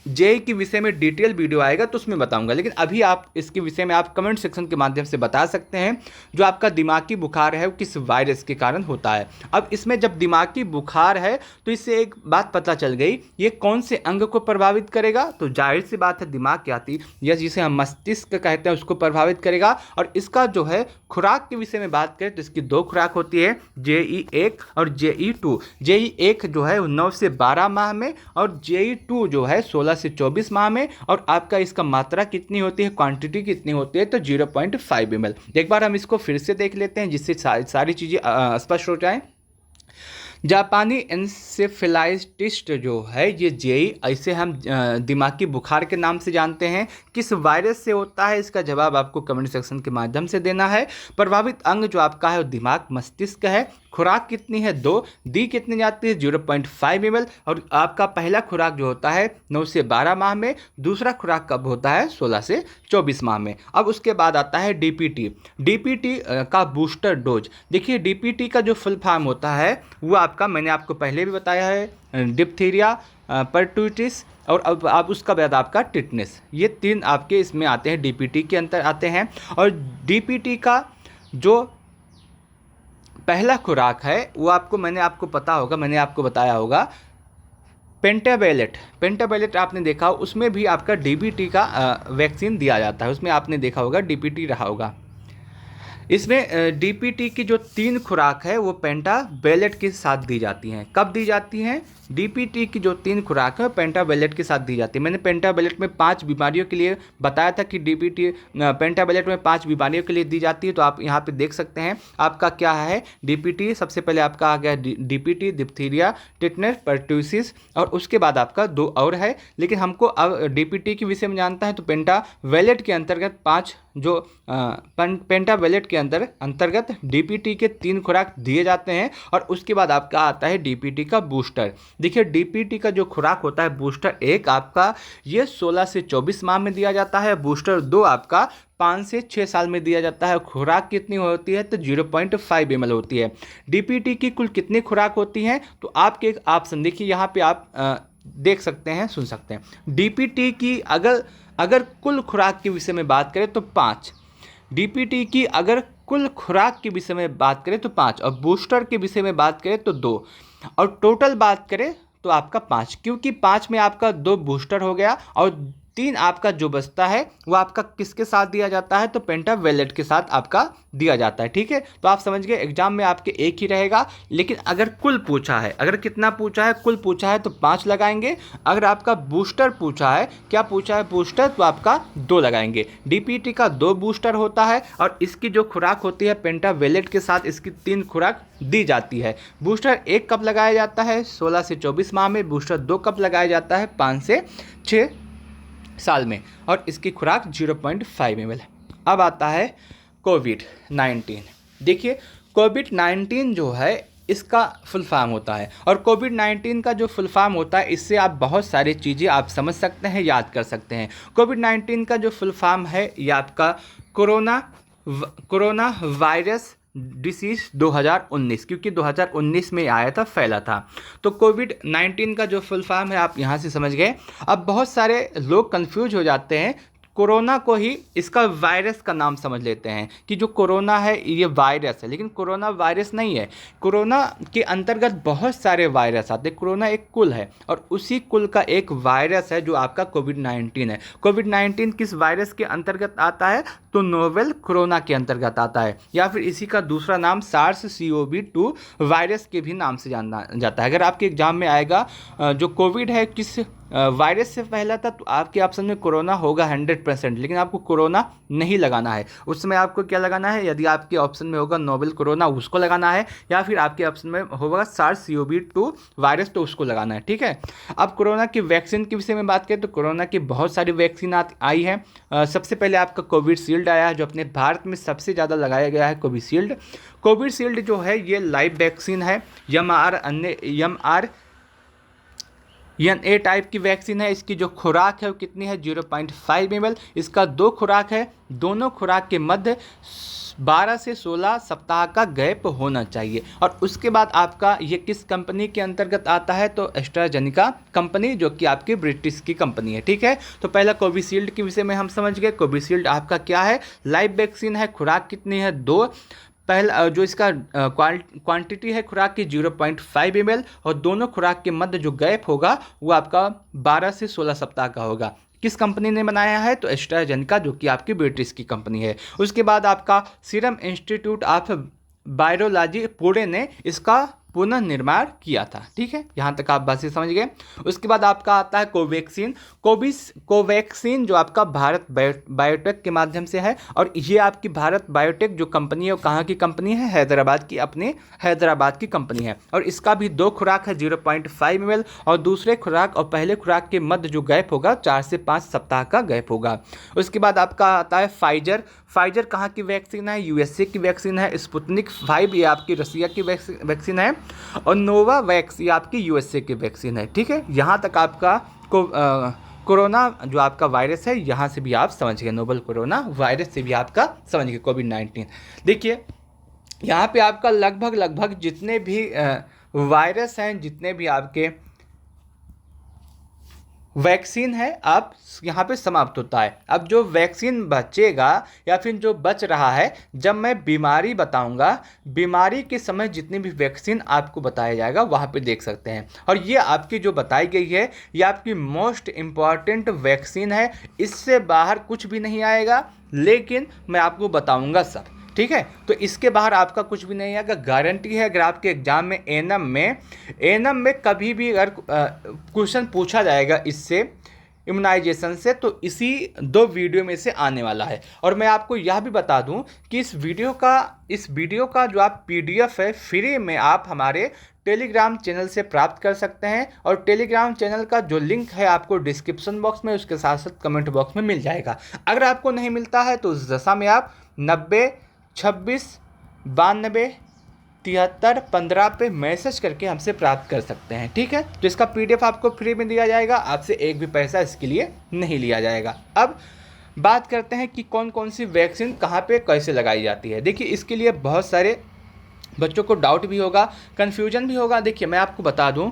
JE के विषय में डिटेल वीडियो आएगा तो उसमें बताऊंगा। लेकिन अभी आप इसके विषय में आप कमेंट सेक्शन के माध्यम से बता सकते हैं जो आपका दिमागी बुखार है वो किस वायरस के कारण होता है। अब इसमें जब दिमागी बुखार है तो इससे एक बात पता चल गई, ये कौन से अंग को प्रभावित करेगा? तो जाहिर सी बात है दिमाग की आती, या जिसे हम मस्तिष्क कहते हैं, उसको प्रभावित करेगा। और इसका जो है खुराक के विषय में बात करें तो इसकी 2 खुराक होती है, JE1 और JE2। JE1 जो है 9 से 12 माह में, और JE2 जो है 16 से 24 माह में। और आपका इसका मात्रा कितनी होती है, क्वांटिटी कितनी होती है? तो 0.5 ml। एक बार हम इसको फिर से देख लेते हैं जिससे सारी चीज़ें स्पष्ट हो जाएं। जापानी एन्सेफेलाइटिस जो है ये JE, ऐसे हम दिमागी बुखार के नाम से जानते हैं। किस वायरस से होता है? इसका जवाब आपको कमेंट सेक्शन के माध्यम से देना है। प्रभावित अंग जो आपका है वो दिमाग मस्तिष्क है। खुराक कितनी है? 2। दी कितनी जाती है? 0.5 ml। और आपका पहला खुराक जो होता है 9 से 12 माह में। दूसरा खुराक कब होता है? 16 से 24 माह में। अब उसके बाद आता है DPT का बूस्टर डोज। देखिए DPT का जो फुल फॉर्म होता है वो आपका, मैंने आपको पहले भी बताया है, डिप्थीरिया, परटूटिस और अब उसका बाद आपका टिटनेस। ये 3 आपके इसमें आते हैं, DPT के अंतर आते हैं। और DPT का जो पहला खुराक है वो मैंने आपको बताया होगा पेंटाबैलेट आपने देखा हो, उसमें भी आपका DPT का वैक्सीन दिया जाता है। उसमें आपने देखा होगा DPT रहा होगा। इसमें DPT की जो 3 खुराक है वो पेंटाबैलेट के साथ दी जाती हैं। कब दी जाती हैं? DPT की जो 3 खुराक है पेंटाबैलेट के साथ दी जाती है। मैंने पेंटाबैलेट में 5 बीमारियों के लिए बताया था कि पेंटाबैलेट में 5 बीमारियों के लिए दी जाती है। तो आप यहाँ पे देख सकते हैं आपका क्या है। DPT सबसे पहले आपका आ गया DPT, डिप्थीरिया, टिटनेस, परटूसिस, और उसके बाद आपका 2 और है। लेकिन हमको अब DPT के विषय में जानता है तो पेंटाबैलेट के अंतर्गत 5 जो पेंटाबैलेट के अंतर्गत DPT के 3 खुराक दिए जाते हैं। और उसके बाद आपका आता है DPT का बूस्टर। देखिए DPT का जो खुराक होता है बूस्टर 1 आपका ये 16 से 24 माह में दिया जाता है। बूस्टर 2 आपका 5 से 6 साल में दिया जाता है। खुराक कितनी होती है? तो 0.5 ml होती है। DPT की कुल कितनी खुराक होती हैं? तो आपके एक ऑप्शन देखिए यहाँ पे आप देख सकते हैं, सुन सकते हैं। DPT की अगर कुल खुराक के विषय में बात करें तो 5। DPT की अगर कुल खुराक के विषय में बात करें तो 5, और बूस्टर के विषय में बात करें तो 2, और टोटल बात करें तो आपका 5, क्योंकि 5 में आपका 2 बूस्टर हो गया और 3 आपका जो बचता है वो आपका किसके साथ दिया जाता है, तो पेंटावेलेट के साथ आपका दिया जाता है। ठीक है, तो आप समझ गए एग्जाम में आपके एक ही रहेगा, लेकिन अगर कुल पूछा है, अगर कितना पूछा है, कुल पूछा है तो 5 लगाएंगे। अगर आपका बूस्टर पूछा है, क्या पूछा है बूस्टर, तो आपका 2 लगाएंगे। डीपीटी का 2 बूस्टर होता है और इसकी जो खुराक होती है पेंटावेलेट के साथ इसकी 3 खुराक दी जाती है। बूस्टर 1 कप लगाया जाता है 16 से 24 माह में, बूस्टर 2 कप लगाया जाता है 5 से 6 साल में, और इसकी खुराक 0.5 ml है। अब आता है कोविड-19। देखिए कोविड-19 जो है इसका फुल फॉर्म होता है, और कोविड-19 का जो फुल फॉर्म होता है इससे आप बहुत सारी चीज़ें आप समझ सकते हैं, याद कर सकते हैं। कोविड-19 का जो फुल फॉर्म है ये आपका कोरोना वायरस डिसीज़ 2019, क्योंकि 2019 में आया था, फैला था। तो कोविड-19 का जो फुल फॉर्म है आप यहाँ से समझ गए। अब बहुत सारे लोग कंफ्यूज हो जाते हैं, कोरोना को ही इसका वायरस का नाम समझ लेते हैं कि जो कोरोना है ये वायरस है, लेकिन कोरोना वायरस नहीं है। कोरोना के अंतर्गत बहुत सारे वायरस आते हैं, कोरोना एक कुल है और उसी कुल का एक वायरस है जो आपका कोविड-19 है। कोविड-19 किस वायरस के अंतर्गत आता है, तो नोवेल कोरोना के अंतर्गत आता है, या फिर इसी का दूसरा नाम SARS-CoV-2 वायरस के भी नाम से जाना जाता है। अगर आपके एग्जाम में आएगा जो कोविड है किस वायरस से फैला था, तो आपके ऑप्शन में कोरोना होगा 100%, लेकिन आपको कोरोना नहीं लगाना है। उस समय आपको क्या लगाना है, यदि आपके ऑप्शन में होगा नोवेल कोरोना उसको लगाना है, या फिर आपके ऑप्शन में होगा SARS-CoV-2 वायरस तो उसको लगाना है। ठीक है, अब कोरोना की वैक्सीन के विषय में बात करें तो कोरोना की बहुत सारी वैक्सीन आई है। सबसे पहले आपका कोविशील्ड आया है, जो अपने भारत में सबसे ज़्यादा लगाया गया है कोविशील्ड। कोविशील्ड जो है ये लाइव वैक्सीन है, mRNA टाइप की वैक्सीन है। इसकी जो खुराक है वो कितनी है, 0.5 ml। इसका 2 खुराक है, दोनों खुराक के मध्य 12 से 16 सप्ताह का गैप होना चाहिए। और उसके बाद आपका ये किस कंपनी के अंतर्गत आता है, तो एस्ट्राजेनेका कंपनी, जो कि आपकी ब्रिटिश की कंपनी है। ठीक है, तो पहला कोविशील्ड के विषय में हम समझ गए। कोविशील्ड आपका क्या है, लाइव वैक्सीन है, खुराक कितनी है, 2। पहला जो इसका क्वांटिटी है खुराक की 0.5 ml, और दोनों खुराक के मध्य जो गैप होगा वो आपका 12 से 16 सप्ताह का होगा। किस कंपनी ने बनाया है, तो एस्ट्राजेनेका, जो कि आपकी ब्रिटिश की कंपनी है। उसके बाद आपका serum institute of virology Pune ने इसका पुनर्निर्माण किया था। ठीक है, यहाँ तक आप बातें समझ गए। उसके बाद आपका आता है कोवैक्सीन। कोवैक्सीन जो आपका भारत बायोटेक के माध्यम से है, और ये आपकी भारत बायोटेक जो कंपनी है वो कहाँ की कंपनी है, हैदराबाद की, अपने हैदराबाद की कंपनी है। और इसका भी 2 खुराक है 0.5 ml, और दूसरे खुराक और पहले खुराक के मध्य जो गैप होगा 4 से 5 सप्ताह का गैप होगा। उसके बाद आपका आता है फाइजर कहाँ की वैक्सीन है, यूएसए की वैक्सीन है। स्पुतनिक 5 ये आपकी रसिया की वैक्सीन है, और नोवावैक्स ये आपकी यूएसए की वैक्सीन है। ठीक है, यहाँ तक आपका कोरोना जो आपका वायरस है यहाँ से भी आप समझ गए, नोवेल कोरोना वायरस से भी आपका समझ गए कोविड-19। देखिए यहाँ पे आपका लगभग जितने भी वायरस हैं, जितने भी आपके वैक्सीन है, आप यहाँ पे समाप्त होता है। अब जो वैक्सीन बचेगा या फिर जो बच रहा है, जब मैं बीमारी बताऊंगा, बीमारी के समय जितनी भी वैक्सीन आपको बताया जाएगा वहाँ पे देख सकते हैं। और ये आपकी जो बताई गई है ये आपकी मोस्ट इम्पॉर्टेंट वैक्सीन है, इससे बाहर कुछ भी नहीं आएगा, लेकिन मैं आपको बताऊँगा सब। ठीक है, तो इसके बाहर आपका कुछ भी नहीं आएगा, गारंटी है। अगर आपके एग्जाम में एएनएम में कभी भी अगर क्वेश्चन पूछा जाएगा इससे इम्यूनाइजेशन से, तो इसी 2 वीडियो में से आने वाला है। और मैं आपको यह भी बता दूं कि इस वीडियो का जो आप PDF है फ्री में आप हमारे टेलीग्राम चैनल से प्राप्त कर सकते हैं, और टेलीग्राम चैनल का जो लिंक है आपको डिस्क्रिप्शन बॉक्स में, उसके साथ साथ कमेंट बॉक्स में मिल जाएगा। अगर आपको नहीं मिलता है तो उस दशा में आप 90 26 92 73 15 पे मैसेज करके हमसे प्राप्त कर सकते हैं। ठीक है, तो इसका PDF आपको फ्री में दिया जाएगा, आपसे एक भी पैसा इसके लिए नहीं लिया जाएगा। अब बात करते हैं कि कौन कौन सी वैक्सीन कहाँ पे कैसे लगाई जाती है। देखिए इसके लिए बहुत सारे बच्चों को डाउट भी होगा, कन्फ्यूजन भी होगा। देखिए मैं आपको बता दूं,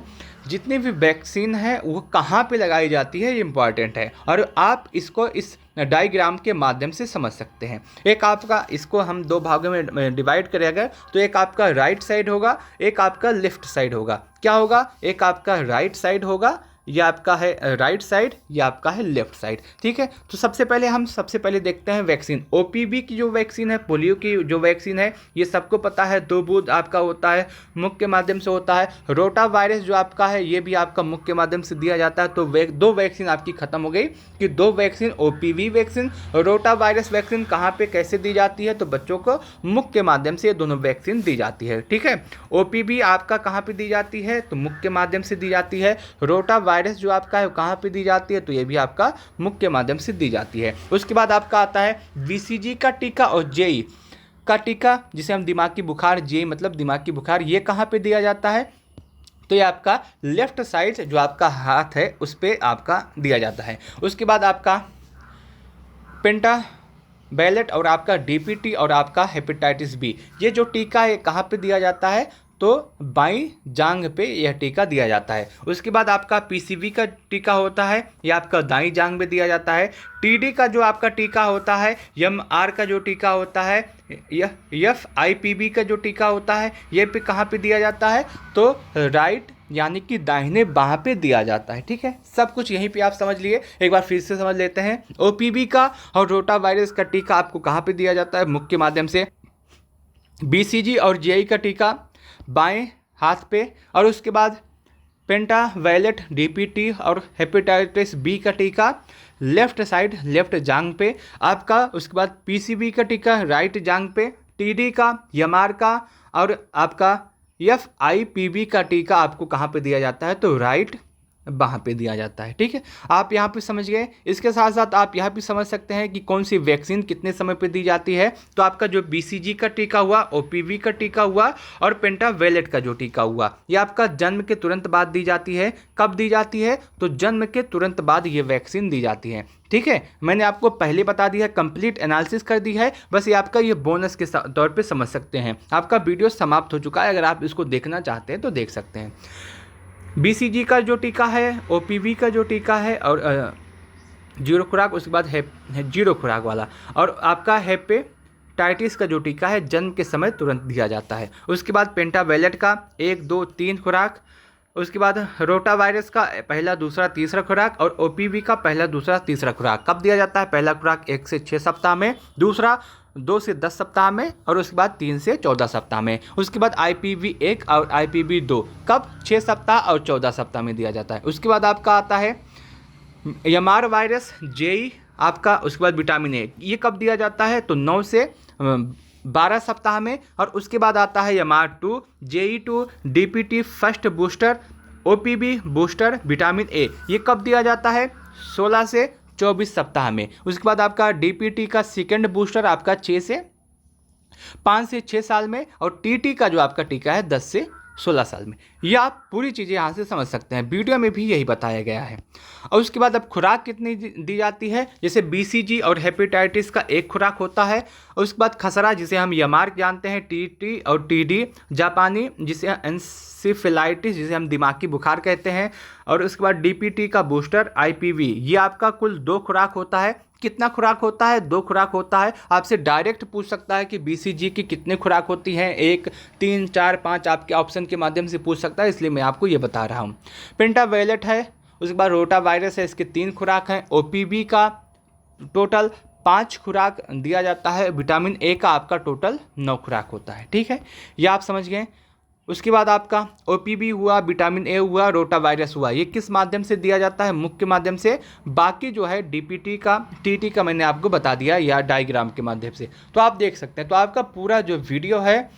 जितनी भी वैक्सीन है वो कहाँ पे लगाई जाती है ये इम्पॉर्टेंट है, और आप इसको इस डायग्राम के माध्यम से समझ सकते हैं। एक आपका, इसको हम 2 भागों में डिवाइड करें अगर, तो एक आपका राइट साइड होगा, एक आपका लेफ्ट साइड होगा। क्या होगा, एक आपका राइट साइड होगा, ये आपका है राइट साइड, ये आपका है लेफ्ट साइड। ठीक है, तो सबसे पहले देखते हैं वैक्सीन। ओपीवी की जो वैक्सीन है, पोलियो की जो वैक्सीन है, ये सबको पता है 2 बूंद आपका होता है, मुख के माध्यम से होता है। रोटा वायरस जो आपका है, ये भी आपका मुख के माध्यम से दिया जाता है। तो 2 वैक्सीन आपकी खत्म हो गई कि 2 vaccine, OPV vaccine, rota virus vaccine कहाँ पे कैसे दी जाती है, तो बच्चों को मुख के माध्यम से ये दोनों वैक्सीन दी जाती है। ठीक है, ओपीवी आपका कहाँ पे दी जाती है, तो मुख के माध्यम से दी जाती है। रोटा वायरस जो आपका है कहाँ पे दी जाती है, तो ये भी आपका मुख के माध्यम से दी जाती है। उसके बाद आपका आता है बीसीजी का टीका और जेई का टीका, जिसे हम दिमागी बुखार, जेई मतलब दिमागी बुखार, ये कहाँ पे दिया जाता है, तो ये आपका लेफ्ट साइड जो आपका हाथ है उस पर आपका दिया जाता है। उसके बाद आपका पेंटावैलेट और आपका डीपीटी और आपका हेपेटाइटिस बी, ये जो टीका है कहाँ पे दिया जाता है, तो बाईं जांघ पे यह टीका दिया जाता है। उसके बाद आपका पीसीवी का टीका होता है, यह आपका दाईं जांघ में दिया जाता है। टीडी का जो आपका टीका होता है, एमआर का जो टीका होता है, यह एफआईपीबी का जो टीका होता है, ये पे कहाँ पे दिया जाता है, तो राइट यानी कि दाहिने बाह पे दिया जाता है। ठीक है, सब कुछ यहीं पे आप समझ लिए। एक बार फिर से समझ लेते हैं। ओपीवी का और रोटा वायरस का टीका आपको कहाँ पे दिया जाता है, मुख के माध्यम से। बीसीजी और जेई का टीका बाएं हाथ पे, और उसके बाद पेंटावैलेट, डीपीटी और हेपेटाइटिस बी का टीका लेफ्ट साइड, लेफ्ट जांघ पे आपका। उसके बाद पीसीबी का टीका राइट जांघ पे, टीडी का, एमआर का और आपका एफआईपीबी का टीका आपको कहाँ पे दिया जाता है, तो राइट बाहाँ पे दिया जाता है। ठीक है, आप यहाँ पे समझ गए। इसके साथ साथ आप यहाँ भी समझ सकते हैं कि कौन सी वैक्सीन कितने समय पे दी जाती है। तो आपका जो बीसीजी का टीका हुआ, ओपीवी का टीका हुआ और पेंटावैलेट का जो टीका हुआ, ये आपका जन्म के तुरंत बाद दी जाती है। कब दी जाती है, तो जन्म के तुरंत बाद ये वैक्सीन दी जाती है। ठीक है, मैंने आपको पहले बता दिया, कंप्लीट एनालिसिस कर दी है, बस ये आपका ये बोनस के तौर पे समझ सकते हैं। आपका वीडियो समाप्त हो चुका है, अगर आप इसको देखना चाहते हैं तो देख सकते हैं। बीसीजी का जो टीका है, ओपीवी का जो टीका है और जीरो खुराक, उसके बाद जीरो खुराक वाला, और आपका हेपेटाइटिस का जो टीका है जन्म के समय तुरंत दिया जाता है। उसके बाद पेंटावैलेट का 1, 2, 3 खुराक। उसके बाद रोटा वायरस का पहला, दूसरा, तीसरा खुराक, और ओपीवी का पहला, दूसरा, तीसरा खुराक कब दिया जाता है, पहला खुराक 1 से 6 सप्ताह में, दूसरा 2 से 10 सप्ताह में, और उसके बाद 3 से 14 सप्ताह में। उसके बाद IPV 1 और IPV 2 कब, 6 सप्ताह और 14 सप्ताह में दिया जाता है। उसके बाद आपका आता है एमआर वायरस, जेई आपका, उसके बाद विटामिन ए, ये कब दिया जाता है, तो 9 से 12 सप्ताह में। और उसके बाद आता है MR2, JE2, DPT first booster, OPV booster, vitamin A, ये कब दिया जाता है, 16 से 24 सप्ताह में। उसके बाद आपका DPT का सेकेंड बूस्टर आपका 5 से 6 साल में, और TT का जो आपका टीका है 10 से 16 साल में। ये आप पूरी चीज़ें यहाँ से समझ सकते हैं, वीडियो में भी यही बताया गया है। और उसके बाद अब खुराक कितनी दी जाती है, जैसे BCG और हेपेटाइटिस का 1 खुराक होता है। और उसके बाद खसरा, जिसे हम एमआर जानते हैं, TT और TD, जापानी जिसे एनसेफेलाइटिस, जिसे हम दिमागी बुखार कहते हैं, और उसके बाद DPT का बूस्टर IPV, ये आपका कुल 2 खुराक होता है। कितना खुराक होता है, 2 खुराक होता है। आपसे डायरेक्ट पूछ सकता है कि BCG की कितने खुराक होती हैं, 1, 3, 4, 5 आपके ऑप्शन के माध्यम से पूछ सकता है, इसलिए मैं आपको ये बता रहा हूँ। पेंटावैलेट है, उसके बाद रोटा वायरस है, इसके 3 खुराक हैं। OPV का टोटल 5 खुराक दिया जाता है। विटामिन ए का आपका टोटल 9 खुराक होता है। ठीक है, ये आप समझ गए। उसके बाद आपका OPV हुआ, विटामिन ए हुआ, रोटा वायरस हुआ, ये किस माध्यम से दिया जाता है, मुख के माध्यम से। बाकी जो है DPT का, TT का मैंने आपको बता दिया, या डायग्राम के माध्यम से। तो आप देख सकते हैं। तो आपका पूरा जो वीडियो है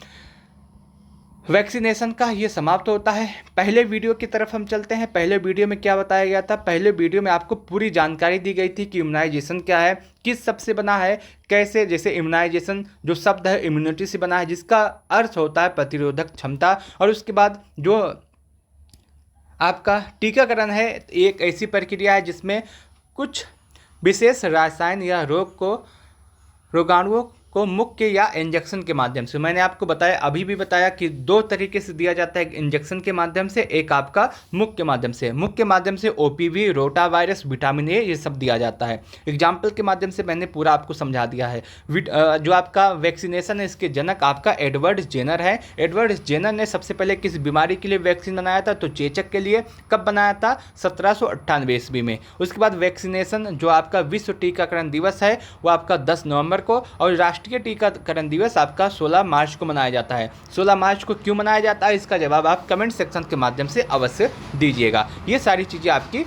वैक्सीनेशन का ये समाप्त होता है। पहले वीडियो की तरफ हम चलते हैं। पहले वीडियो में क्या बताया गया था, पहले वीडियो में आपको पूरी जानकारी दी गई थी कि इम्यूनाइजेशन क्या है, किस शब्द से बना है, कैसे। जैसे इम्यूनाइजेशन जो शब्द है इम्यूनिटी से बना है, जिसका अर्थ होता है प्रतिरोधक क्षमता। और उसके बाद जो आपका टीकाकरण है, एक ऐसी प्रक्रिया है जिसमें कुछ विशेष रसायन या रोगाणुओं को मुक्के या इंजेक्शन के माध्यम से। मैंने आपको बताया, अभी भी बताया कि 2 तरीके से दिया जाता है, एक इंजेक्शन के माध्यम से, एक आपका मुक्के के माध्यम से। मुक्के के माध्यम से OPV, rota virus, vitamin A ये सब दिया जाता है। एग्जाम्पल के माध्यम से मैंने पूरा आपको समझा दिया है। जो आपका वैक्सीनेशन है इसके जनक आपका एडवर्ड जेनर है। एडवर्ड जेनर ने सबसे पहले किस बीमारी के लिए वैक्सीन बनाया था? तो चेचक के लिए। कब बनाया था? 1798 ईस्वी में। उसके बाद वैक्सीनेशन जो आपका विश्व टीकाकरण दिवस है वो आपका 10 नवंबर को, और राष्ट्रीय टीकाकरण दिवस आपका 16 मार्च को मनाया जाता है। 16 मार्च को क्यों मनाया जाता है इसका जवाब आप कमेंट सेक्शन के माध्यम से अवश्य दीजिएगा। ये सारी चीज़ें आपकी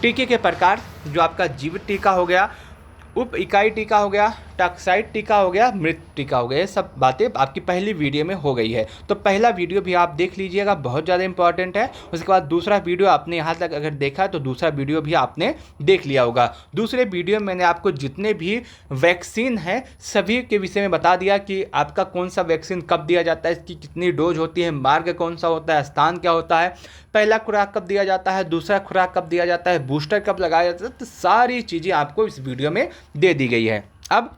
टीके के प्रकार, जो आपका जीवित टीका हो गया, उप इकाई टीका हो गया, टॉक्साइड टीका हो गया, मृत टीका हो गया, ये सब बातें आपकी पहली वीडियो में हो गई है। तो पहला वीडियो भी आप देख लीजिएगा, बहुत ज़्यादा इंपॉर्टेंट है। उसके बाद दूसरा वीडियो आपने यहाँ तक अगर देखा है तो दूसरा वीडियो भी आपने देख लिया होगा। दूसरे वीडियो में मैंने आपको जितने भी वैक्सीन हैं सभी के विषय में बता दिया कि आपका कौन सा वैक्सीन कब दिया जाता है, इसकी कितनी डोज होती है, मार्ग कौन सा होता है, स्थान क्या होता है, पहला खुराक कब दिया जाता है, दूसरा खुराक कब दिया जाता है, बूस्टर कब लगाया जाता है। तो सारी चीज़ें आपको इस वीडियो में दे दी गई है। अब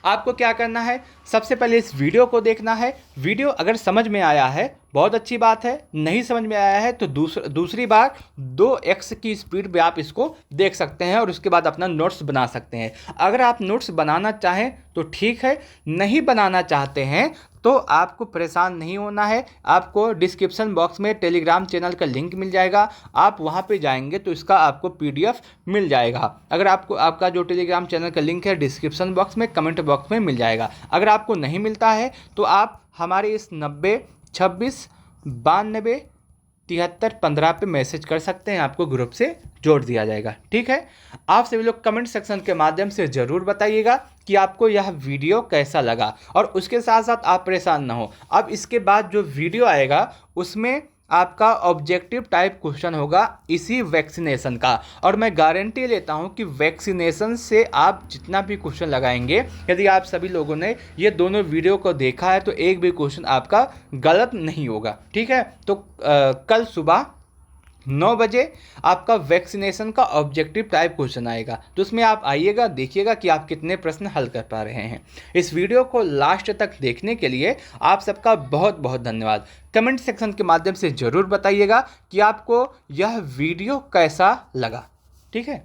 आपको क्या करना है, सबसे पहले इस वीडियो को देखना है। वीडियो अगर समझ में आया है बहुत अच्छी बात है, नहीं समझ में आया है तो दूसरी बार 2x की स्पीड पे आप इसको देख सकते हैं और उसके बाद अपना नोट्स बना सकते हैं। अगर आप नोट्स बनाना चाहें तो ठीक है, नहीं बनाना चाहते हैं तो आपको परेशान नहीं होना है। आपको डिस्क्रिप्शन बॉक्स में टेलीग्राम चैनल का लिंक मिल जाएगा, आप वहां पे जाएंगे तो इसका आपको पीडीएफ मिल जाएगा। अगर आपको आपका जो टेलीग्राम चैनल का लिंक है डिस्क्रिप्शन बॉक्स में, कमेंट बॉक्स में मिल जाएगा। अगर आपको नहीं मिलता है तो आप हमारे इस 90 26 92 73 15 पे मैसेज कर सकते हैं, आपको ग्रुप से जोड़ दिया जाएगा। ठीक है, आप सभी लोग कमेंट सेक्शन के माध्यम से ज़रूर बताइएगा कि आपको यह वीडियो कैसा लगा, और उसके साथ साथ आप परेशान ना हो। अब इसके बाद जो वीडियो आएगा उसमें आपका ऑब्जेक्टिव टाइप क्वेश्चन होगा इसी वैक्सीनेशन का, और मैं गारंटी लेता हूं कि वैक्सीनेशन से आप जितना भी क्वेश्चन लगाएंगे, यदि आप सभी लोगों ने ये दोनों वीडियो को देखा है तो एक भी क्वेश्चन आपका गलत नहीं होगा। ठीक है, तो कल सुबह 9 बजे आपका वैक्सीनेशन का ऑब्जेक्टिव टाइप क्वेश्चन आएगा, तो उसमें आप आइएगा, देखिएगा कि आप कितने प्रश्न हल कर पा रहे हैं। इस वीडियो को लास्ट तक देखने के लिए आप सबका बहुत बहुत धन्यवाद। कमेंट सेक्शन के माध्यम से ज़रूर बताइएगा कि आपको यह वीडियो कैसा लगा। ठीक है।